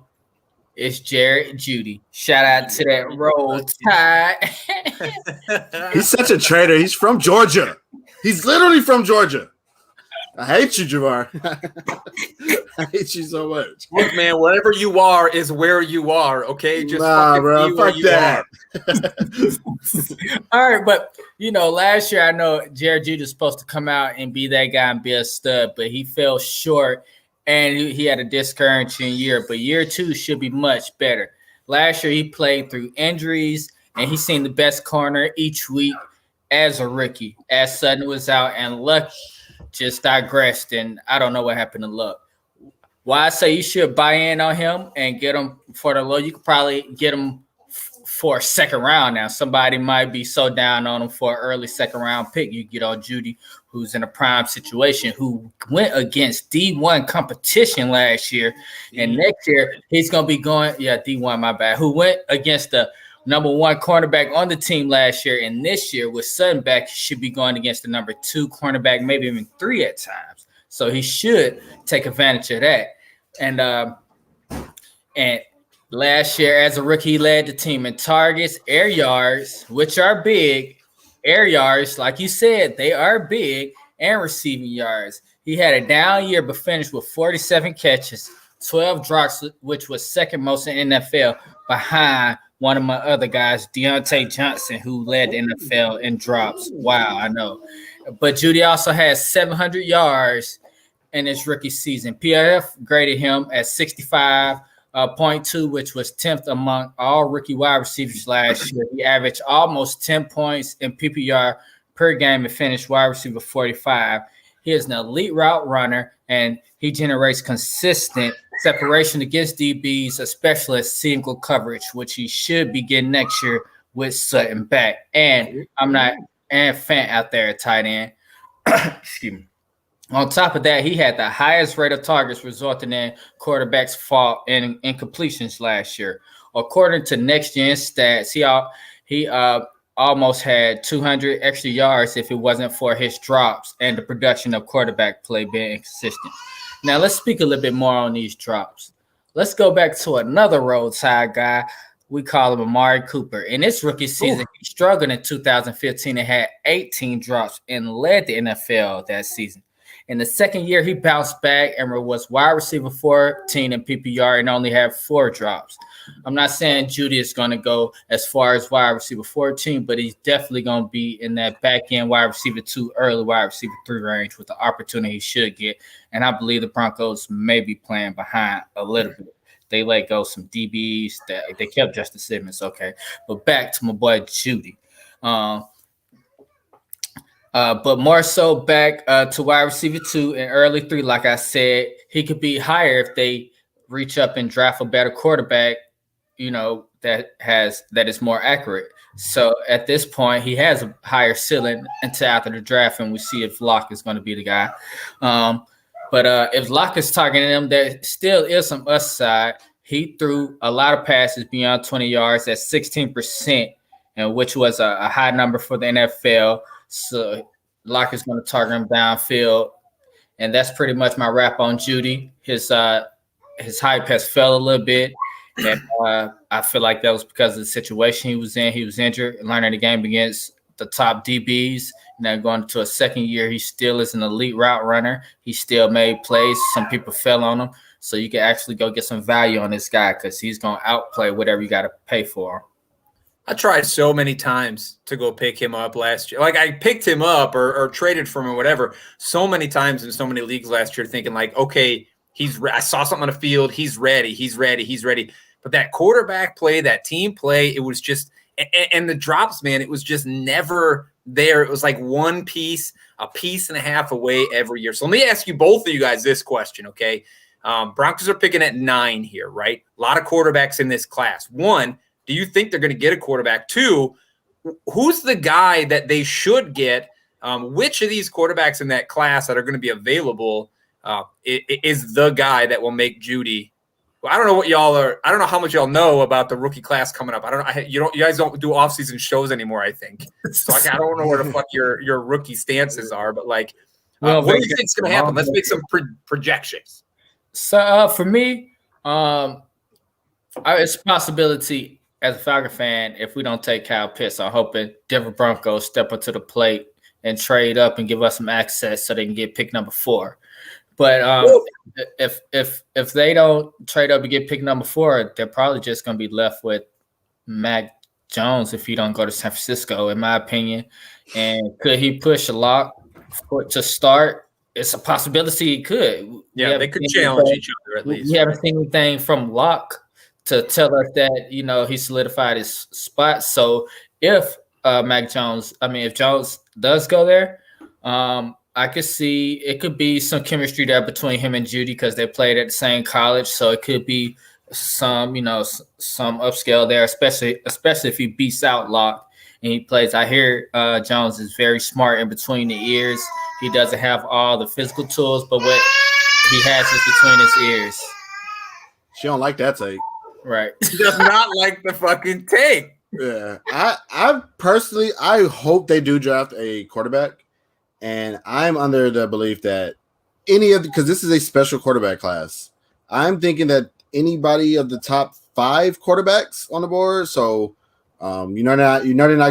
is Jared Jeudy. Shout out to that Roll Tide. He's such a traitor. He's from Georgia. He's literally from Georgia. I hate you, Javar. I hate you so much. Look, man, wherever you are is where you are, okay? Just bro, fuck that. All right, but, last year I know Jared Jeudy was supposed to come out and be that guy and be a stud, but he fell short. And he had a discouraging year, but year 2 should be much better. Last year, he played through injuries, and he's seen the best corner each week as a rookie. As Sutton was out, and Luck just digressed, and I don't know what happened to Luck. Why I say you should buy in on him and get him for the low. You could probably get him for a second round now. Somebody might be so down on him for an early second round pick. You get on Jeudy, who's in a prime situation, who went against D1 competition last year. And next year, he's going to be going, D1, my bad, who went against the number 1 cornerback on the team last year. And this year, with Sutton back, he should be going against the number 2 cornerback, maybe even 3 at times. So he should take advantage of that. And And last year, as a rookie, he led the team in targets, air yards, which are big. Air yards, like you said, they are big, and receiving yards. He had a down year, but finished with 47 catches, 12 drops, which was second most in NFL, behind one of my other guys, Deontay Johnson, who led the NFL in drops. Wow, I know. But Judy also has 700 yards in his rookie season. PFF graded him at 65.2, which was 10th among all rookie wide receivers last year. He averaged almost 10 points in PPR per game and finished wide receiver 45. He is an elite route runner, and he generates consistent separation against DBs, especially at single coverage, which he should be getting next year with Sutton back. And Fant out there at tight end. Excuse me. On top of that, he had the highest rate of targets, resulting in quarterbacks' fault in incompletions last year. According to Next Gen Stats, he almost had 200 extra yards if it wasn't for his drops and the production of quarterback play being inconsistent. Now, let's speak a little bit more on these drops. Let's go back to another roadside guy. We call him Amari Cooper. In his rookie season, he struggled in 2015 and had 18 drops and led the NFL that season. In the second year, he bounced back and was wide receiver 14 in PPR and only had 4 drops. I'm not saying Judy is going to go as far as wide receiver 14, but he's definitely going to be in that back end wide receiver 2, early wide receiver 3 range with the opportunity he should get. And I believe the Broncos may be playing behind a little bit. They let go some DBs. They kept Justin Simmons, okay. But back to my boy Judy. But more so back to wide receiver 2 and early 3, like I said, he could be higher if they reach up and draft a better quarterback, that is more accurate. So at this point, he has a higher ceiling until after the draft, and we see if Locke is going to be the guy. But if Locke is targeting him, there still is some upside. He threw a lot of passes beyond 20 yards at 16%, and which was a high number for the NFL. So Locke is going to target him downfield, and that's pretty much my wrap on Judy. His hype has fell a little bit, and I feel like that was because of the situation he was in. He was injured, learning the game against the top DBs. Now going into a second year, he still is an elite route runner. He still made plays. Some people fell on him, so you can actually go get some value on this guy because he's going to outplay whatever you got to pay for him. I tried so many times to go pick him up last year. Like I picked him up or traded from him or whatever so many times in so many leagues last year thinking like, okay, I saw something on the field. He's ready. But that quarterback play, that team play, it was just – and the drops, man, it was just never there. It was like a piece and a half away every year. So let me ask you both of you guys this question, okay? Broncos are picking at 9 here, right? A lot of quarterbacks in this class. 1, do you think they're going to get a quarterback? 2, who's the guy that they should get? Which of these quarterbacks in that class that are going to be available is the guy that will make Judy? Well, I don't know what y'all are. I don't know how much y'all know about the rookie class coming up. I don't know. You guys don't do off-season shows anymore, I think. So I don't know where the fuck your rookie stances are. But what do you think is going to happen? Let's make some projections. So for me, it's a possibility. As a Falcon fan, if we don't take Kyle Pitts, I'm hoping Denver Broncos step up to the plate and trade up and give us some access so they can get pick number 4. But if they don't trade up and get pick number 4, they're probably just going to be left with Mac Jones if he don't go to San Francisco, in my opinion. And could he push a Locke to start? It's a possibility he could. Yeah, they could challenge each other at least. We haven't seen anything from Locke to tell us that, he solidified his spot. So if if Jones does go there, I could see it could be some chemistry there between him and Judy because they played at the same college. So it could be some upscale there, especially if he beats out Locke and he plays. I hear Jones is very smart in between the ears. He doesn't have all the physical tools, but what he has is between his ears. She don't like that take. Right. He does not like the fucking take. Yeah. I personally, I hope they do draft a quarterback. And I'm under the belief that because this is a special quarterback class, I'm thinking that anybody of the top 5 quarterbacks on the board. So they're not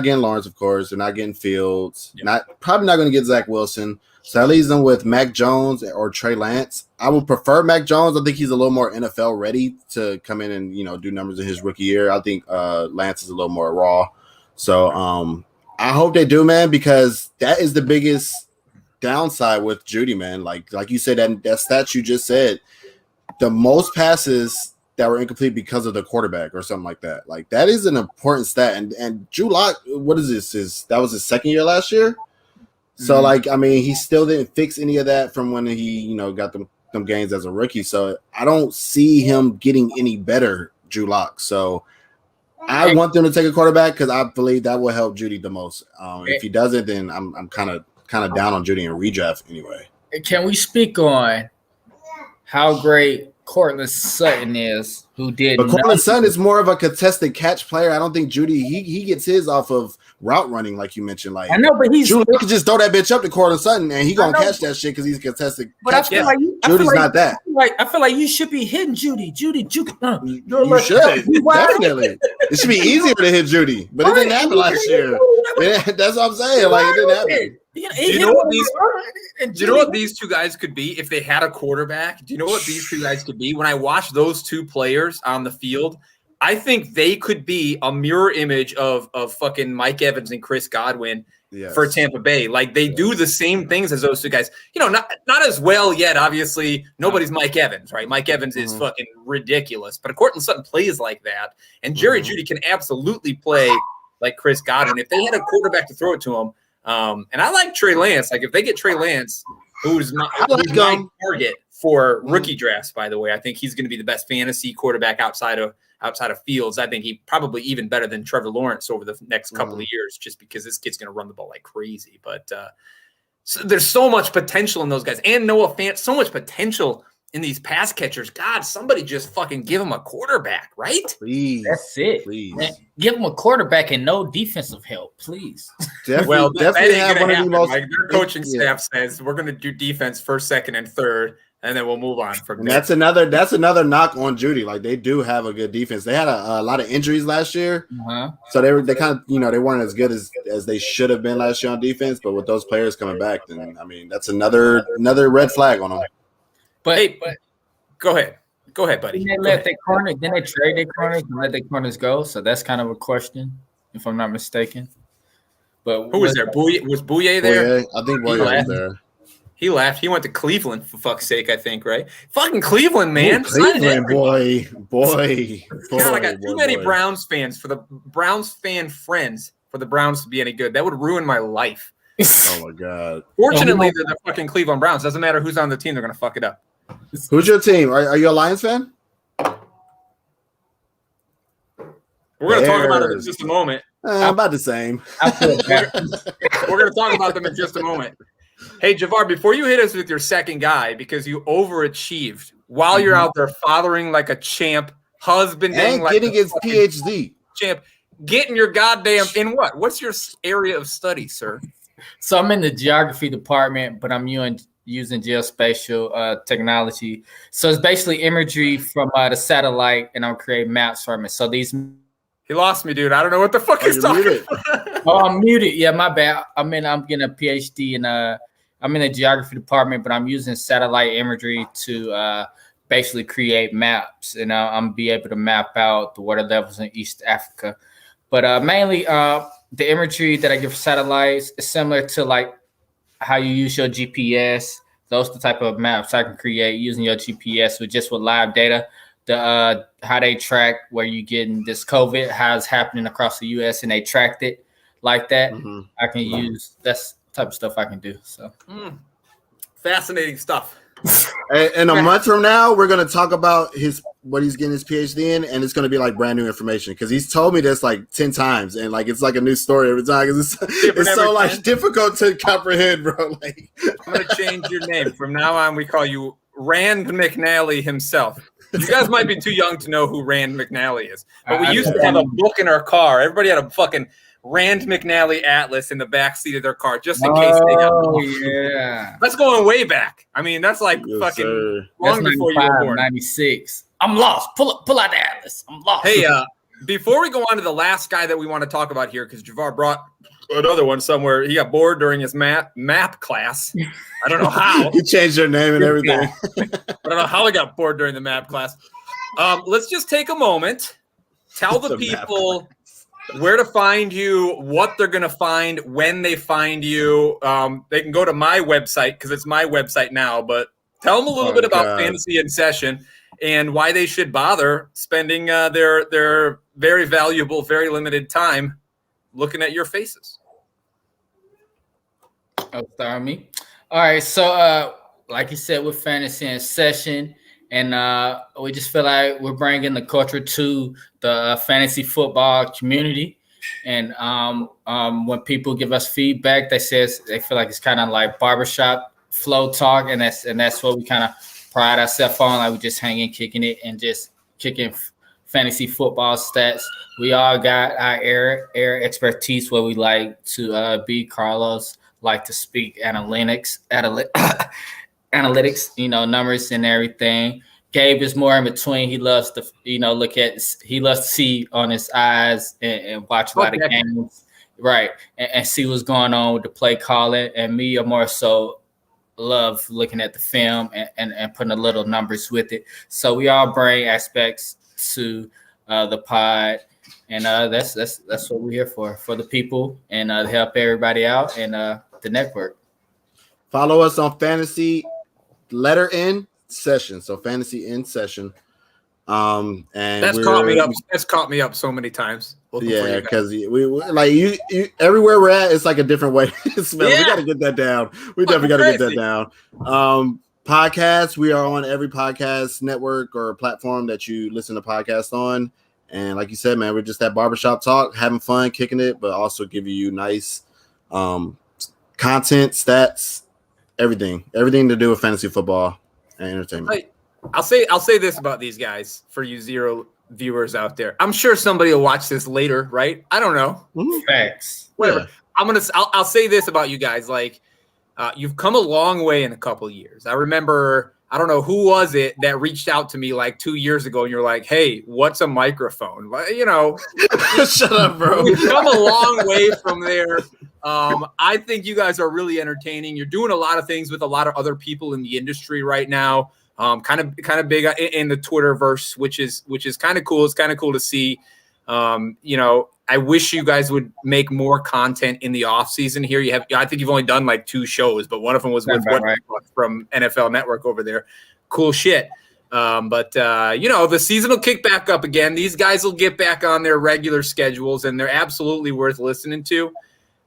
getting Lawrence, of course. They're not getting Fields. Probably not going to get Zach Wilson. So that leaves them with Mac Jones or Trey Lance. I would prefer Mac Jones. I think he's a little more NFL ready to come in and do numbers in his rookie year. I think Lance is a little more raw. So I hope they do, man, because that is the biggest downside with Judy, man. Like you said, that stat you just said, the most passes that were incomplete because of the quarterback or something like that. Like that is an important stat. And Drew Lock, what is this? That was his second year last year. So he still didn't fix any of that from when he, got them gains as a rookie. So I don't see him getting any better, Drew Lock. So I want them to take a quarterback because I believe that will help Judy the most. If he doesn't, then I'm kind of down on Judy in redraft anyway. Can we speak on how great Cortland Sutton is, who did? But Cortland Sutton is more of a contested catch player. I don't think Judy he gets his off of route running, like you mentioned. Like I know, but Judy could just throw that bitch up to Cortland Sutton and he gonna catch that shit because he's a contested. But I feel like Judy's not that. I feel like you should be hitting Judy. You should definitely. It should be easier to hit Judy, but it didn't happen last year. That's what I'm saying. Like it didn't happen. Do you know what these two guys could be if they had a quarterback? Do you know what these two guys could be? When I watch those two players on the field, I think they could be a mirror image of fucking Mike Evans and Chris Godwin for Tampa Bay. Like they do the same things as those two guys. Not as well yet. Obviously, nobody's Mike Evans, right? Mike Evans is fucking ridiculous, but Cortland Sutton plays like that, and Jerry Jeudy can absolutely play like Chris Godwin if they had a quarterback to throw it to him. And I like Trey Lance. Like if they get Trey Lance, who's my target for rookie drafts, by the way, I think he's going to be the best fantasy quarterback outside of Fields. I think he probably even better than Trevor Lawrence over the next couple of years, just because this kid's going to run the ball like crazy. But so there's so much potential in those guys, and Noah Fant, so much potential in these pass catchers. God, somebody just fucking give him a quarterback, right? Please. That's it. Please. Man, give him a quarterback and no defensive help, please. Definitely have one of the most. Like their coaching staff says, we're going to do defense first, second, and third, and then we'll move on from there. That's another knock on Judy. Like they do have a good defense. They had a lot of injuries last year, so they kind of they weren't as good as they should have been last year on defense. But with those players coming back, then that's another red flag on them. But go ahead, buddy. Then they trade their corners and let their corners go. So that's kind of a question, if I'm not mistaken. But who was there? Was Bouye there? I think Bouye was there. He left. He went to Cleveland, for fuck's sake, I think, right? Fucking Cleveland, man. Cleveland, boy. God, I got too many Browns fans for the Browns fan friends for the Browns to be any good. That would ruin my life. Oh, my God. Fortunately, they're the fucking Cleveland Browns. Doesn't matter who's on the team. They're going to fuck it up. Who's your team? Are you a Lions fan? We're going to talk about it in just a moment. About the same. We're going to talk about them in just a moment. Hey, Javar, before you hit us with your second guy, because you overachieved while you're out there fathering like a champ, husbanding and like getting his PhD. Champ, getting your goddamn – in what? What's your area of study, sir? So I'm in the geography department, but I'm using geospatial technology. So it's basically imagery from the satellite, and I'm creating maps from it. So these – He lost me, dude. I don't know what the fuck he's talking about. Oh, I'm muted. Yeah, my bad. I'm getting a PhD in I'm in the geography department, but I'm using satellite imagery to basically create maps, and I'm be able to map out the water levels in East Africa. But mainly the imagery that I give satellites is similar to like how you use your GPS. Those are the type of maps I can create using your GPS with live data. The how they track where you getting this COVID, how it's happening across the U.S. and they tracked it like that. I can use that's the type of stuff I can do. So fascinating stuff. In a month from now, we're gonna talk about what he's getting his PhD in, and it's gonna be like brand new information because he's told me this like 10 times, and like it's like a new story every time because it's so like difficult to comprehend, bro. Like I'm gonna change your name from now on. We call you Rand McNally himself. You guys might be too young to know who Rand McNally is, but we used to have a book in our car. Everybody had a fucking Rand McNally atlas in the back seat of their car just in case they got lost. Yeah. That's going way back. I mean, that's like fucking long before you were born. 96. I'm lost. Pull out the atlas. I'm lost. Hey, before we go on to the last guy that we want to talk about here, because Javar brought another one somewhere. He got bored during his map class. I don't know how. He changed their name and everything. I don't know how he got bored during the map class. Let's just take a moment. Tell the people where to find you, what they're going to find, when they find you. They can go to my website because it's my website now, but tell them a little bit about Fantasy in Session and why they should bother spending their very valuable, very limited time looking at your faces. Oh, sorry, me. All right, so like you said, with Fantasy in Session, and we just feel like we're bringing the culture to the fantasy football community. And when people give us feedback, they feel like it's kind of like barbershop flow talk, and that's what we kind of pride ourselves on. Like we just hanging, kicking it, and just kicking fantasy football stats. We all got our air expertise where we like to be. Carlos like to speak analytics, numbers and everything. Gabe is more in between. He loves to, he loves to see on his eyes and watch a lot of games, right? And see what's going on with the play calling. And me, are more so love looking at the film and putting a little numbers with it. So we all bring aspects to the pod, and that's what we're here for the people and to help everybody out and the network. Follow us on Fantasy letter N Session. So Fantasy in Session. And that's caught me up. That's caught me up so many times. Yeah, because we like you everywhere we're at, it's like a different way. We got to get that down. We definitely got to get that down. Podcasts, we are on every podcast network or platform that you listen to podcasts on. And like you said, man, we're just that barbershop talk, having fun, kicking it, but also giving you nice content, stats, everything to do with fantasy football and entertainment. I'll say this about these guys for you zero viewers out there. I'm sure somebody will watch this later, right? I don't know. Facts. Whatever. Yeah. I'll say this about you guys. Like, you've come a long way in a couple of years. I remember, I don't know who was it that reached out to me like 2 years ago, and you're like, "Hey, what's a microphone?" Shut up, bro. We've come a long way from there. I think you guys are really entertaining. You're doing a lot of things with a lot of other people in the industry right now. Kind of big in the Twitterverse, which is kind of cool. It's kind of cool to see. I wish you guys would make more content in the off season here. I think you've only done like 2 shows, but one of them was with from NFL Network over there. Cool shit. But the season will kick back up again. These guys will get back on their regular schedules, and they're absolutely worth listening to.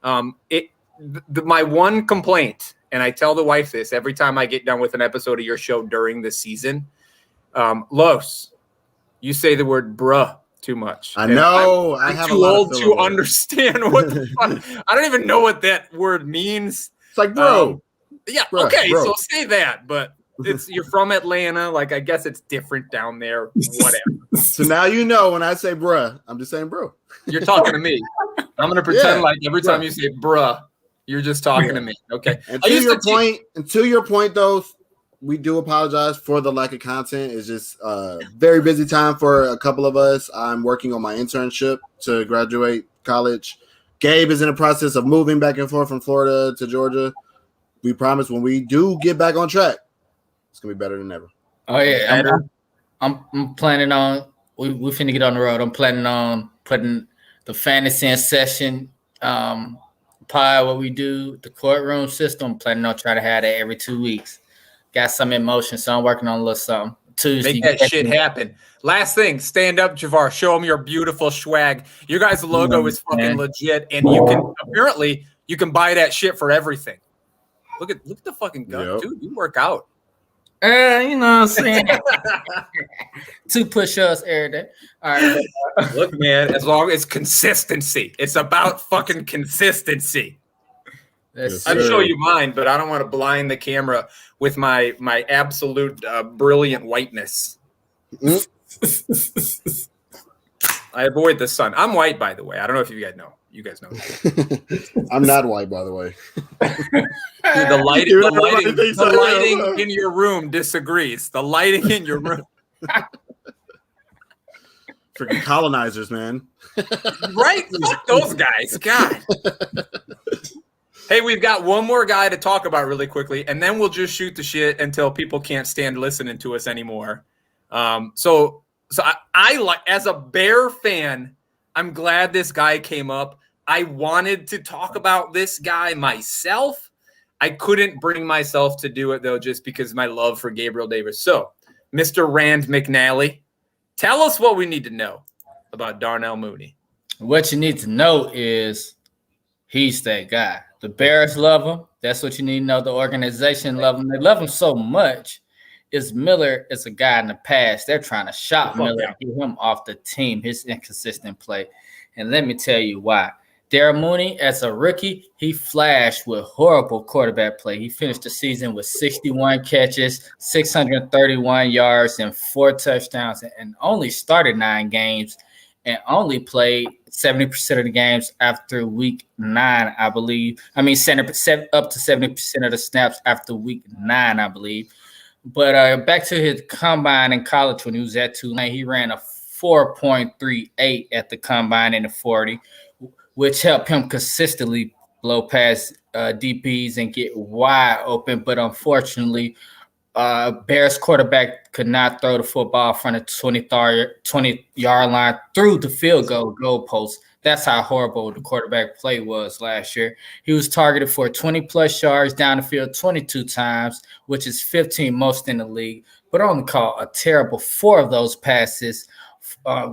My one complaint, and I tell the wife this every time I get done with an episode of your show during the season, Los, you say the word bruh too much. I know. I'm too old to understand what the fuck. I don't even know what that word means. It's like bro. Bro, okay, bro. So say that, but you're from Atlanta. Like, I guess it's different down there. Whatever. So now you know when I say bruh, I'm just saying bro. You're talking to me. I'm gonna pretend like every time you say bruh, you're just talking to me. Okay. And to your point, though, we do apologize for the lack of content. It's just a very busy time for a couple of us. I'm working on my internship to graduate college. Gabe is in the process of moving back and forth from Florida to Georgia. We promise when we do get back on track, it's gonna be better than ever. Oh yeah, I'm planning on we finna get on the road. I'm planning on putting the Fantasy in Session pod, what we do, the courtroom system. Planning on trying to have that every 2 weeks. Got some emotion, so I'm working on a little something. Tuesday. Make that shit happen. Last thing, stand up, Javar. Show them your beautiful swag. Your guys' logo is fucking legit, and you can buy that shit for everything. Look at the fucking gun, dude. You work out. You know what I'm saying? 2 push-ups every day. All right. Look, man, as long as consistency. It's about fucking consistency. I'd show you mine, but I don't want to blind the camera with my absolute brilliant whiteness. I avoid the sun. I'm white, by the way. I don't know if you guys know. You guys know. I'm not white, by the way. Dude, the lighting in your room disagrees. The lighting in your room. Freaking colonizers, man. Right? Fuck those guys. God. Hey, we've got one more guy to talk about really quickly, and then we'll just shoot the shit until people can't stand listening to us anymore. So I like, as a Bear fan, I'm glad this guy came up. I wanted to talk about this guy myself. I couldn't bring myself to do it, though, just because of my love for Gabriel Davis. So, Mr. Rand McNally, tell us what we need to know about Darnell Mooney. What you need to know is he's that guy. The Bears love him. That's what you need to know. The organization love him. They love him so much. Miller is a guy in the past. They're trying to shop Miller and get him off the team, his inconsistent play. And let me tell you why. Darnell Mooney, as a rookie, he flashed with horrible quarterback play. He finished the season with 61 catches, 631 yards, and 4 touchdowns, and only started 9 games and only played 70% of the games after week 9, I believe. I mean, up to 70% of the snaps after week 9, I believe. But back to his combine in college when he was at Tulane, he ran a 4.38 at the combine in the 40, which helped him consistently blow past DPs and get wide open. But unfortunately, Bears quarterback could not throw the football from the 20-yard line through the field goal post. That's how horrible the quarterback play was last year. He was targeted for 20-plus yards down the field 22 times, which is 15 most in the league, but only caught a terrible 4 of those passes,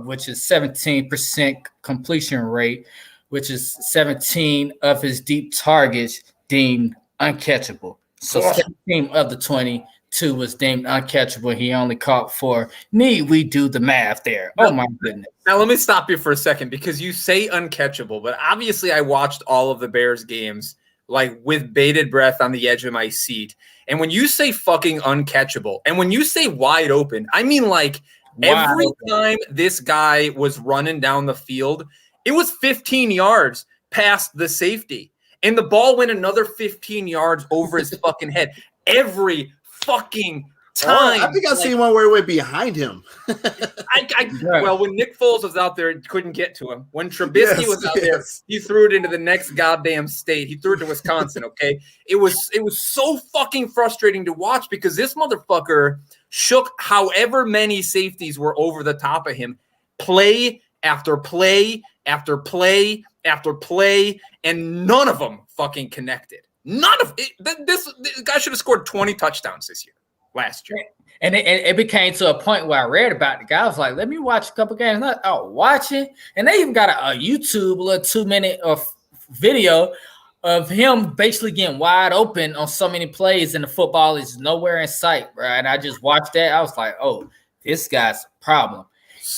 which is 17% completion rate, which is 17 of his deep targets deemed uncatchable. So 17 of the 22 was deemed uncatchable. He only caught 4. Need we do the math there? Oh, my goodness. Now, let me stop you for a second because you say uncatchable, but obviously I watched all of the Bears games like with bated breath on the edge of my seat. And when you say fucking uncatchable and when you say wide open, I mean like every time this guy was running down the field, it was 15 yards past the safety. And the ball went another 15 yards over his fucking head. Every fucking time. I think I seen one where it went behind him. Well, when Nick Foles was out there, it couldn't get to him. When Trubisky was out there, he threw it into the next goddamn state. He threw it to Wisconsin, okay? It was so fucking frustrating to watch because this motherfucker shook however many safeties were over the top of him. Play after play after play after play, and none of them fucking connected. None of it. This guy should have scored 20 touchdowns this year, last year. And it became to a point where I read about the guy. I was like, let me watch a couple games. Not out watching. And they even got a YouTube, a little 2-minute of video of him basically getting wide open on so many plays, and the football is nowhere in sight, bro. And I just watched that. I was like, oh, this guy's a problem.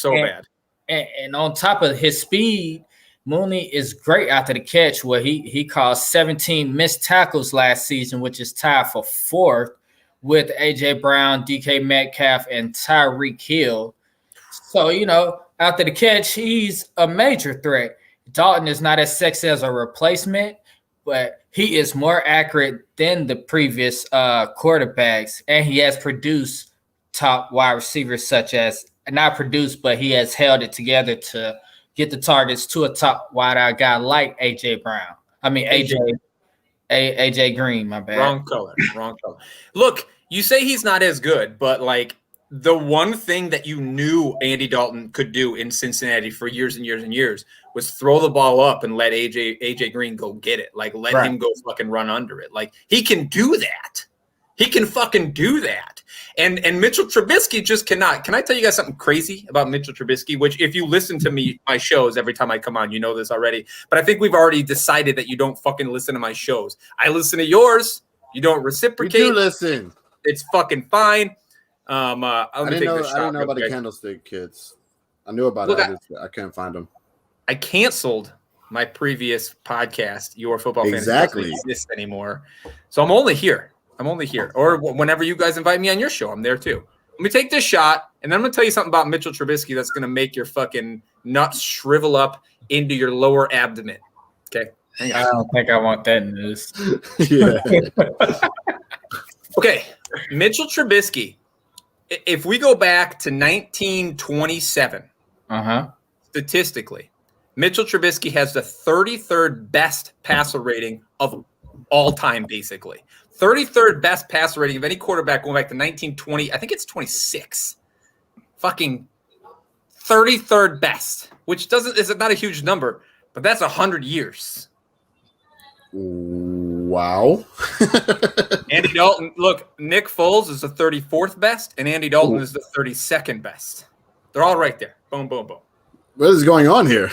Bad. And on top of his speed, Mooney is great after the catch, where he caused 17 missed tackles last season, which is tied for 4th with A.J. Brown, DK Metcalf, and Tyreek Hill. So, after the catch, he's a major threat. Dalton is not as sexy as a replacement, but he is more accurate than the previous quarterbacks, and he has produced top wide receivers such as – not produced, but he has held it together to get the targets to a top wide-out guy like A.J. Brown. I mean, AJ Green, my bad. Wrong color. Look, you say he's not as good, but like the one thing that you knew Andy Dalton could do in Cincinnati for years and years and years was throw the ball up and let AJ Green go get it. Like let him go fucking run under it. Like he can do that. He can fucking do that. And Mitchell Trubisky just cannot. Can I tell you guys something crazy about Mitchell Trubisky? Which if you listen to my shows every time I come on, you know this already. But I think we've already decided that you don't fucking listen to my shows. I listen to yours. You don't reciprocate. You do listen. It's fucking fine. I didn't know about the Candlestick Kids. I knew about it. I can't find them. I canceled my previous podcast, Your Football Fantasy doesn't exist anymore. So I'm only here. Or whenever you guys invite me on your show, I'm there too. Let me take this shot, and then I'm going to tell you something about Mitchell Trubisky that's going to make your fucking nuts shrivel up into your lower abdomen. Okay? I don't think I want that news. Okay, Mitchell Trubisky, if we go back to 1927, Statistically, Mitchell Trubisky has the 33rd best passer rating of all time, basically. 33rd best passer rating of any quarterback going back to 1920. I think it's 26. Fucking 33rd best, which is not a huge number, but that's 100 years. Wow. Andy Dalton, look, Nick Foles is the 34th best, and Andy Dalton is the 32nd best. They're all right there. Boom, boom, boom. What is going on here?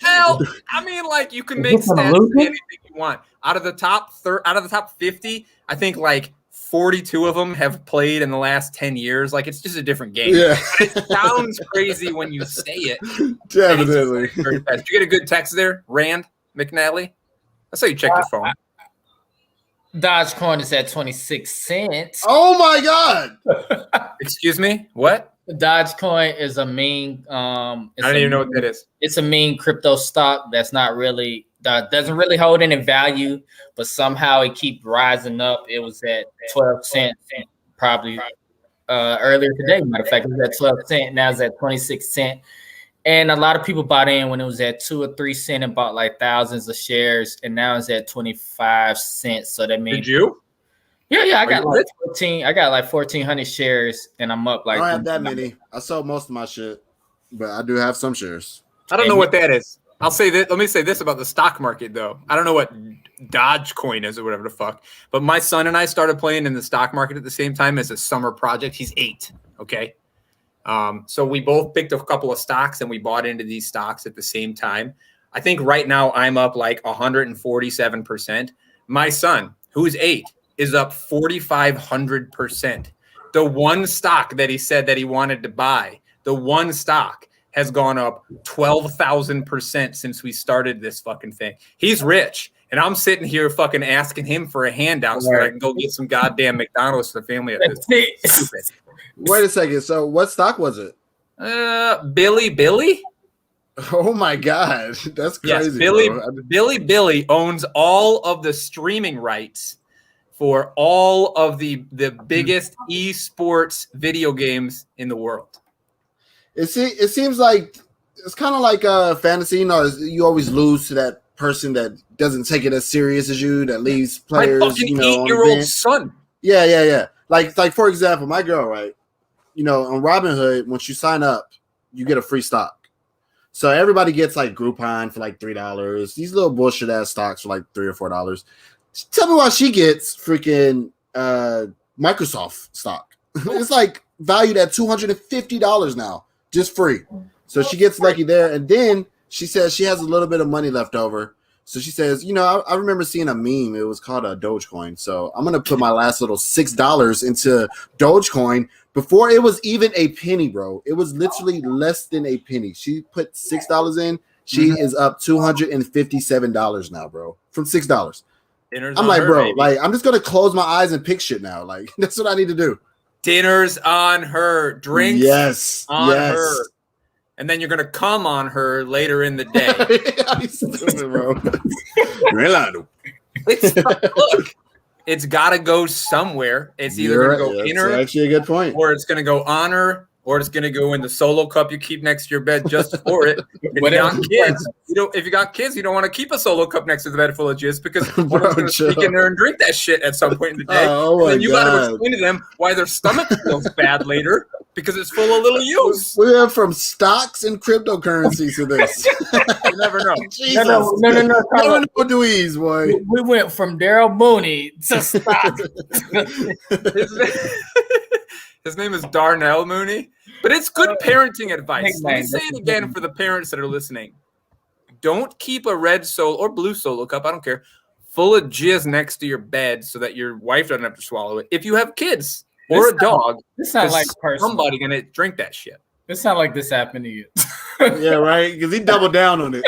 Hell, I mean, like, you can make stats anything you want. Out of the top 50, I think like 42 of them have played in the last 10 years. Like, it's just a different game. Yeah. It sounds crazy when you say it. Definitely. Did you get a good text there, Rand McNally? That's how you check your phone. Dogecoin is at 26 cents. Oh my God! Excuse me? What? Dogecoin is a meme. I don't even know what that is. It's a meme crypto stock that's not really doesn't really hold any value, but somehow it keeps rising up. It was at 12 cents probably earlier today. Matter of fact, it was at 12 cents. Now it's at 26 cents. And a lot of people bought in when it was at 2 or 3 cents and bought like thousands of shares. And now it's at 25 cents. So that means. Did you? Yeah. I got like 1,400 shares, and I'm up like. I don't have that many. I sold most of my shit, but I do have some shares. I don't know what that is. I'll say that. Let me say this about the stock market, though. I don't know what Dogecoin is or whatever the fuck. But my son and I started playing in the stock market at the same time as a summer project. He's 8. Okay. So we both picked a couple of stocks and we bought into these stocks at the same time. I think right now I'm up like 147%. My son, who's 8, is up 4,500%. The one stock that he said that he wanted to buy, the one stock has gone up 12,000% since we started this fucking thing. He's rich. And I'm sitting here fucking asking him for a handout so that I can go get some goddamn McDonald's for the family. Stupid. Wait a second. So what stock was it? Billy? Oh my God. That's crazy. Yes, Billy owns all of the streaming rights for all of the biggest esports video games in the world. It seems like it's kind of like a fantasy. You know, you always lose to that person that doesn't take it as serious as you, that leaves players, my fucking 8-year-old son. Yeah. Like for example, my girl, right? You know, on Robinhood, once you sign up, you get a free stock. So everybody gets like Groupon for like $3. These little bullshit ass stocks for like $3 or $4. Tell me why she gets freaking Microsoft stock. It's like valued at $250 now, just free. So she gets lucky there. And then she says she has a little bit of money left over. So she says, you know, I remember seeing a meme. It was called a Dogecoin. So I'm going to put my last little $6 into Dogecoin before it was even a penny, bro. It was literally less than a penny. She put $6 in. She is up $257 now, bro, from $6. I'm like, bro, baby. Like, I'm just going to close my eyes and pick shit now. Like, that's what I need to do. Dinner's on her. Drinks on her. And then you're going to come on her later in the day. Stupid, bro. Look, it's got to go somewhere. It's either going to go in her. That's actually a good point. Or it's going to go on her. Or it's going to go in the solo cup you keep next to your bed just for it. If you got kids, you don't want to keep a solo cup next to the bed full of jizz because one's going to sneak in there and drink that shit at some point in the day. And then you got to explain to them why their stomach feels bad later because it's full of little use. We went from stocks and cryptocurrency to this. You never know. Jesus. No. Never know, Dwayne, boy. We went from Daryl Mooney to stocks. His name is Darnell Mooney, but it's good parenting advice. Let me say it again for the parents that are listening. Don't keep a red solo or blue solo cup, I don't care, full of jizz next to your bed so that your wife doesn't have to swallow it. If you have kids or a dog, it's not like somebody going to drink that shit. It's not like this happened to you. Yeah, right? Because he doubled down on it.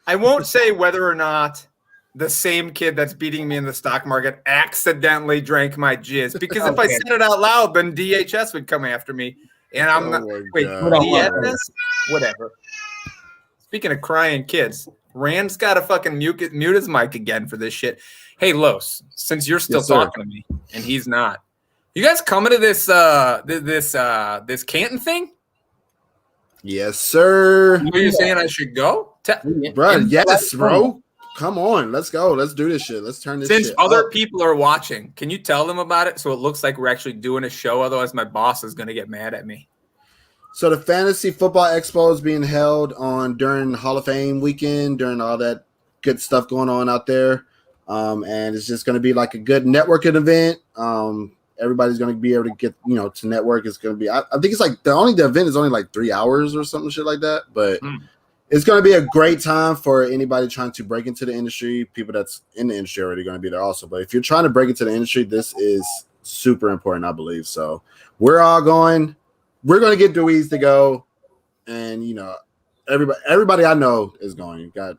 I won't say whether or not the same kid that's beating me in the stock market accidentally drank my jizz. Because if I said it out loud, then DHS would come after me. And I'm not. Wait, DHS? Whatever. Speaking of crying kids, Rand's got to fucking mute his mic again for this shit. Hey, Los, since you're still talking to me and he's not, You guys coming to this Canton thing? Yes, sir. Are you saying I should go? Bro, yes, bro. Come on, let's go. Let's do this shit. Let's turn this shit Since other up. people are watching, can you tell them about it so it looks like we're actually doing a show? Otherwise, my boss is going to get mad at me. So the Fantasy Football Expo is being held during Hall of Fame weekend, during all that good stuff going on out there. And it's just going to be like a good networking event. Everybody's going to be able to get, to network. It's going to be, I think it's like the event is only like 3 hours or something shit like that. But it's going to be a great time for anybody trying to break into the industry. People that's in the industry already going to be there also. But if you're trying to break into the industry, this is super important, I believe. So we're all going. We're going to get Dewey's to go. And, everybody I know is going. It's going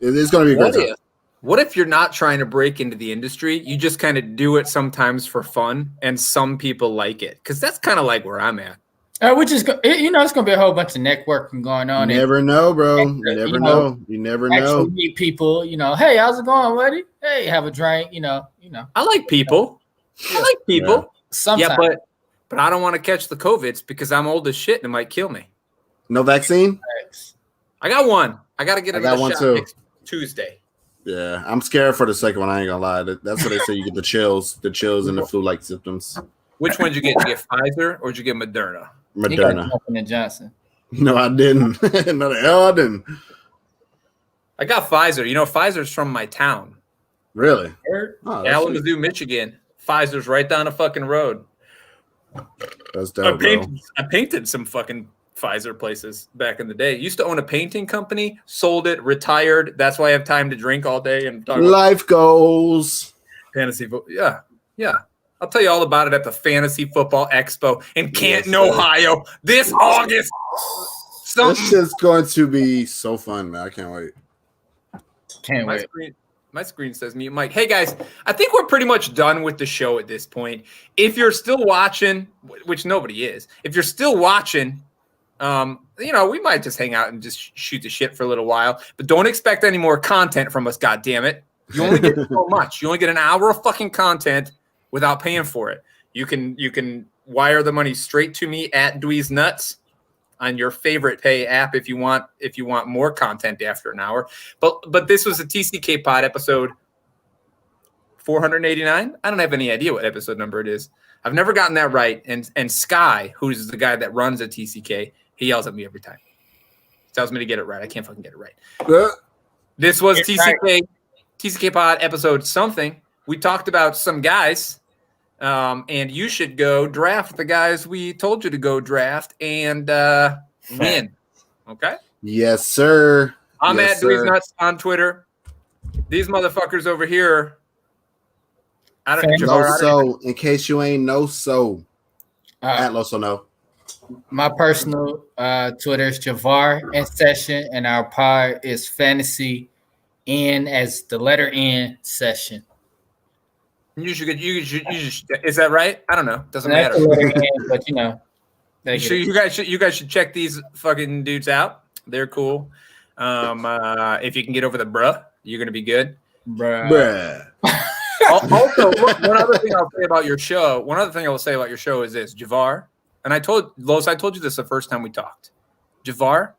to be a great time. What if you're not trying to break into the industry? You just kind of do it sometimes for fun, and some people like it. Because that's kind of like where I'm at. It's going to be a whole bunch of networking going on. You never know, bro. You never know. You never know. Meet people, hey, how's it going, buddy? Hey, have a drink, I like people. I like people. Yeah. Sometimes. Yeah, but I don't want to catch the COVIDs because I'm old as shit and it might kill me. No vaccine? I got one. I got to get another shot too. Next Tuesday. Yeah, I'm scared for the second one. I ain't gonna lie. That's what they say. You get the chills and the flu-like symptoms. Which one did you get? Did you get Pfizer or did you get Moderna? Moderna. And Johnson. No, I didn't. No, the hell I didn't. I got Pfizer. Pfizer's from my town. Really? Oh, Kalamazoo, Michigan. Pfizer's right down the fucking road. That's dope, I painted some fucking Pfizer places back in the day. Used to own a painting company, sold it, retired. That's why I have time to drink all day and talk life goals. Fantasy football. Yeah. I'll tell you all about it at the Fantasy Football Expo in Canton, Ohio this August. This is going to be so fun, man. I can't wait. Can't wait. My screen says mute Mike. Hey, guys, I think we're pretty much done with the show at this point. If you're still watching, which nobody is, if you're still watching, we might just hang out and just shoot the shit for a little while. But don't expect any more content from us, goddammit. You only get so much. You only get an hour of fucking content without paying for it. You can wire the money straight to me at Dwee's Nuts on your favorite pay app if you want more content after an hour. But this was a TCK Pod episode 489. I don't have any idea what episode number it is. I've never gotten that right. And Sky, who's the guy that runs a TCK, he yells at me every time. He tells me to get it right. I can't fucking get it right. This was TCK Pod episode something. We talked about some guys. And you should go draft the guys we told you to go draft and win. Okay? Yes, sir. I'm at Dwee's Nuts on Twitter. These motherfuckers over here. I don't know. In case you ain't know, at Loso No. My personal Twitter is Javar in session, and our pod is Fantasy N as the letter N session. You should. Is that right? I don't know. Doesn't matter. But you guys should check these fucking dudes out. They're cool. If you can get over the bruh, you're gonna be good. Bruh. Also, one other thing I'll say about your show. One other thing I will say about your show is this, Javar. And I told you this the first time we talked. Javar,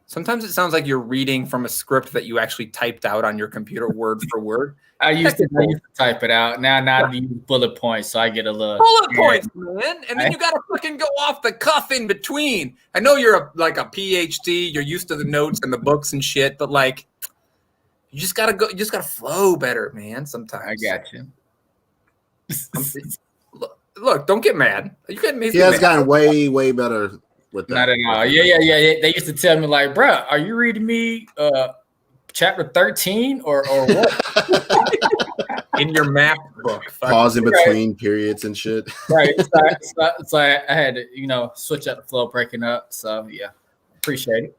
sometimes it sounds like you're reading from a script that you actually typed out on your computer word for word. I used to type it out. Now I use bullet points, so I get a little bullet points, man. And then you got to fucking go off the cuff in between. I know you're a PhD. You're used to the notes and the books and shit, but you just gotta go. You just gotta flow better, man. Sometimes I got you. Look, don't get mad. You get me. He has gotten way, way better with that. Not at all. Yeah. They used to tell me bro, are you reading me chapter 13 or what? In your map book. Pause in between periods and shit. Right. It's like I had to, switch up the flow, breaking up. So yeah, appreciate it.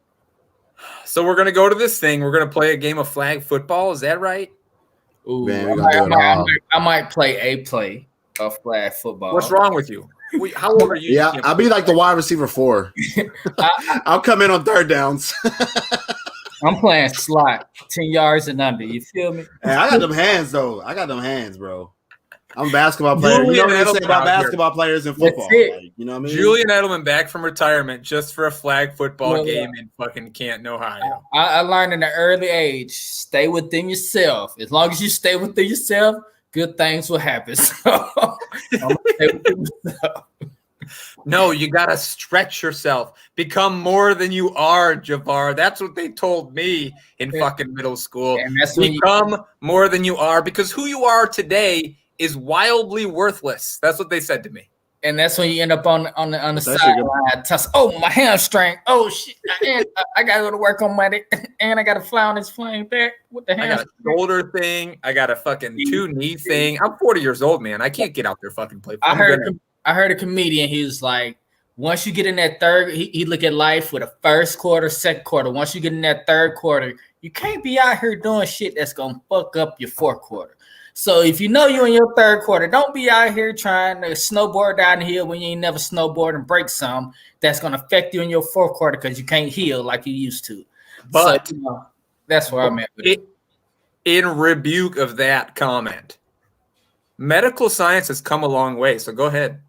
So we're gonna go to this thing. We're gonna play a game of flag football. Is that right? Ooh, I might play a play of flag football. What's wrong with you? How old are you? Yeah, I'll be like the wide receiver 4. I'll come in on third downs. I'm playing slot, 10 yards and under. You feel me? Hey, I got them hands, though. I got them hands, bro. I'm a basketball player. You know what they say about basketball players in football? Like, you know what I mean? Julian Edelman back from retirement just for a flag football game in fucking Canton, Ohio. I learned in an early age, stay within yourself. As long as you stay within yourself, good things will happen. So I'm gonna stay within myself. No, you got to stretch yourself. Become more than you are, Javar. That's what they told me in fucking middle school. And that's Become more than you are, because who you are today is wildly worthless. That's what they said to me. And that's when you end up on the sideline. Oh, my hamstring. Oh, shit. I got to go to work on Monday. And I got to fly on this plane back. What the hell? I got a shoulder thing. I got a fucking 2-knee thing. I'm 40 years old, man. I can't get out there fucking play. I heard a comedian. He was like, once you get in that third, he look at life with a first quarter, second quarter. Once you get in that third quarter, you can't be out here doing shit that's going to fuck up your fourth quarter. So if you know you're in your third quarter, don't be out here trying to snowboard down the hill when you ain't never snowboard and break some. That's going to affect you in your fourth quarter because you can't heal like you used to. But so, that's where I'm at with it. In rebuke of that comment, medical science has come a long way. So go ahead.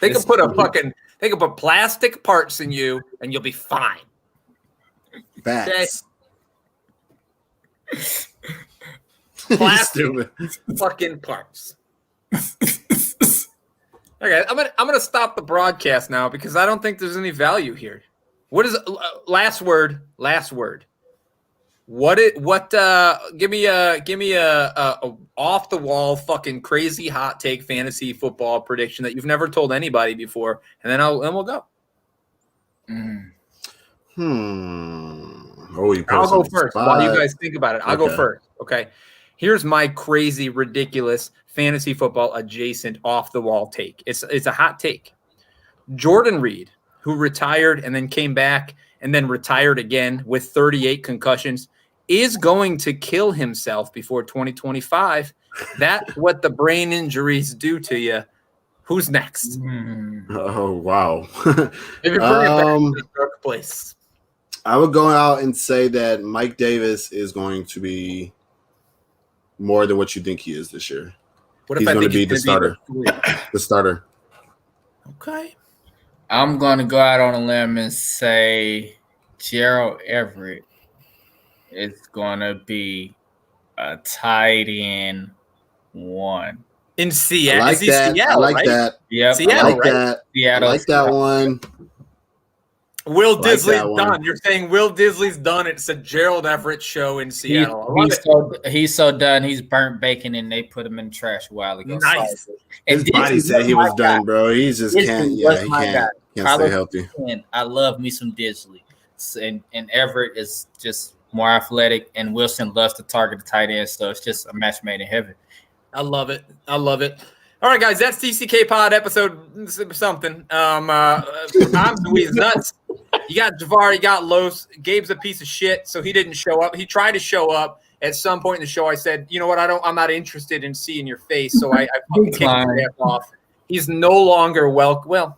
They can put plastic parts in you and you'll be fine. Facts. Plastic fucking parts. Okay, I'm gonna stop the broadcast now because I don't think there's any value here. What is last word? Last word. Give me a off the wall fucking crazy hot take fantasy football prediction that you've never told anybody before, and then we'll go. I'll go first while you guys think about it. I'll go first. Okay. Here's my crazy, ridiculous fantasy football adjacent off the wall take. It's a hot take. Jordan Reed, who retired and then came back and then retired again with 38 concussions, is going to kill himself before 2025. That's what the brain injuries do to you. Who's next? Oh, wow. If you bring it back to the dark place. I would go out and say that Mike Davis is going to be more than what you think he is this year. What if he's I going to think be the starter? The starter. Okay. I'm going to go out on a limb and say Gerald Everett is going to be a tight end 1. In Seattle. I like that. Seattle, I like right? that. Yep. Seattle, I like right? that. Seattle. I like that one. Will Disley's done. You're saying Will Disley's done. It's a Gerald Everett show in Seattle. He's so done. He's burnt bacon, and they put him in the trash a while ago. Nice. His body said he was done, bro. He just can't. Yeah, he can't stay healthy. I love me some Disley, and Everett is just more athletic, and Wilson loves to target the tight end, so it's just a match made in heaven. I love it. I love it. All right, guys, that's TCK Pod episode something. I'm Dwayne's nuts. You got Javar, you got Los. Gabe's a piece of shit, so he didn't show up. He tried to show up at some point in the show. I said, you know what? I'm not interested in seeing your face, so I kicked his ass off. He's no longer welcome. Well,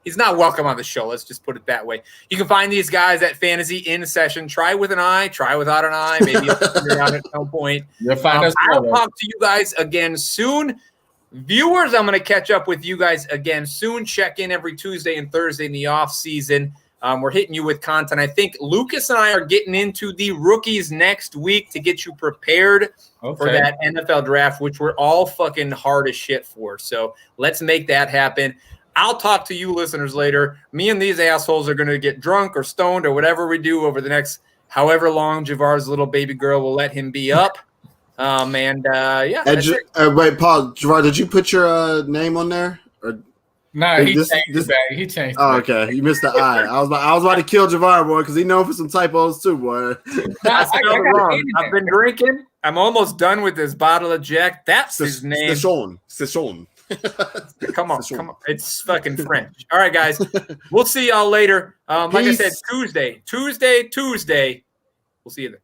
he's not welcome on the show. Let's just put it that way. You can find these guys at Fantasy In Session. Try with an eye, try without an eye. Maybe I'll figure it out at some point. You'll find us. I'll talk to you guys again soon. Viewers, I'm going to catch up with you guys again soon. Check in every Tuesday and Thursday in the off season. We're hitting you with content. I think Lucas and I are getting into the rookies next week to get you prepared for that NFL draft, which we're all fucking hard as shit for. So let's make that happen. I'll talk to you listeners later. Me and these assholes are going to get drunk or stoned or whatever we do over the next however long Javar's little baby girl will let him be up. Yeah. Wait, Paul, Javar, did you put your name on there? Or no, he changed it back. He changed it. Oh, okay. You missed the I. I was about to kill Javar, boy, because he known for some typos too, boy. I've been drinking. I'm almost done with this bottle of Jack. That's his name. Session. Come on. It's fucking French. All right, guys. We'll see y'all later. Like I said, Tuesday. We'll see you then.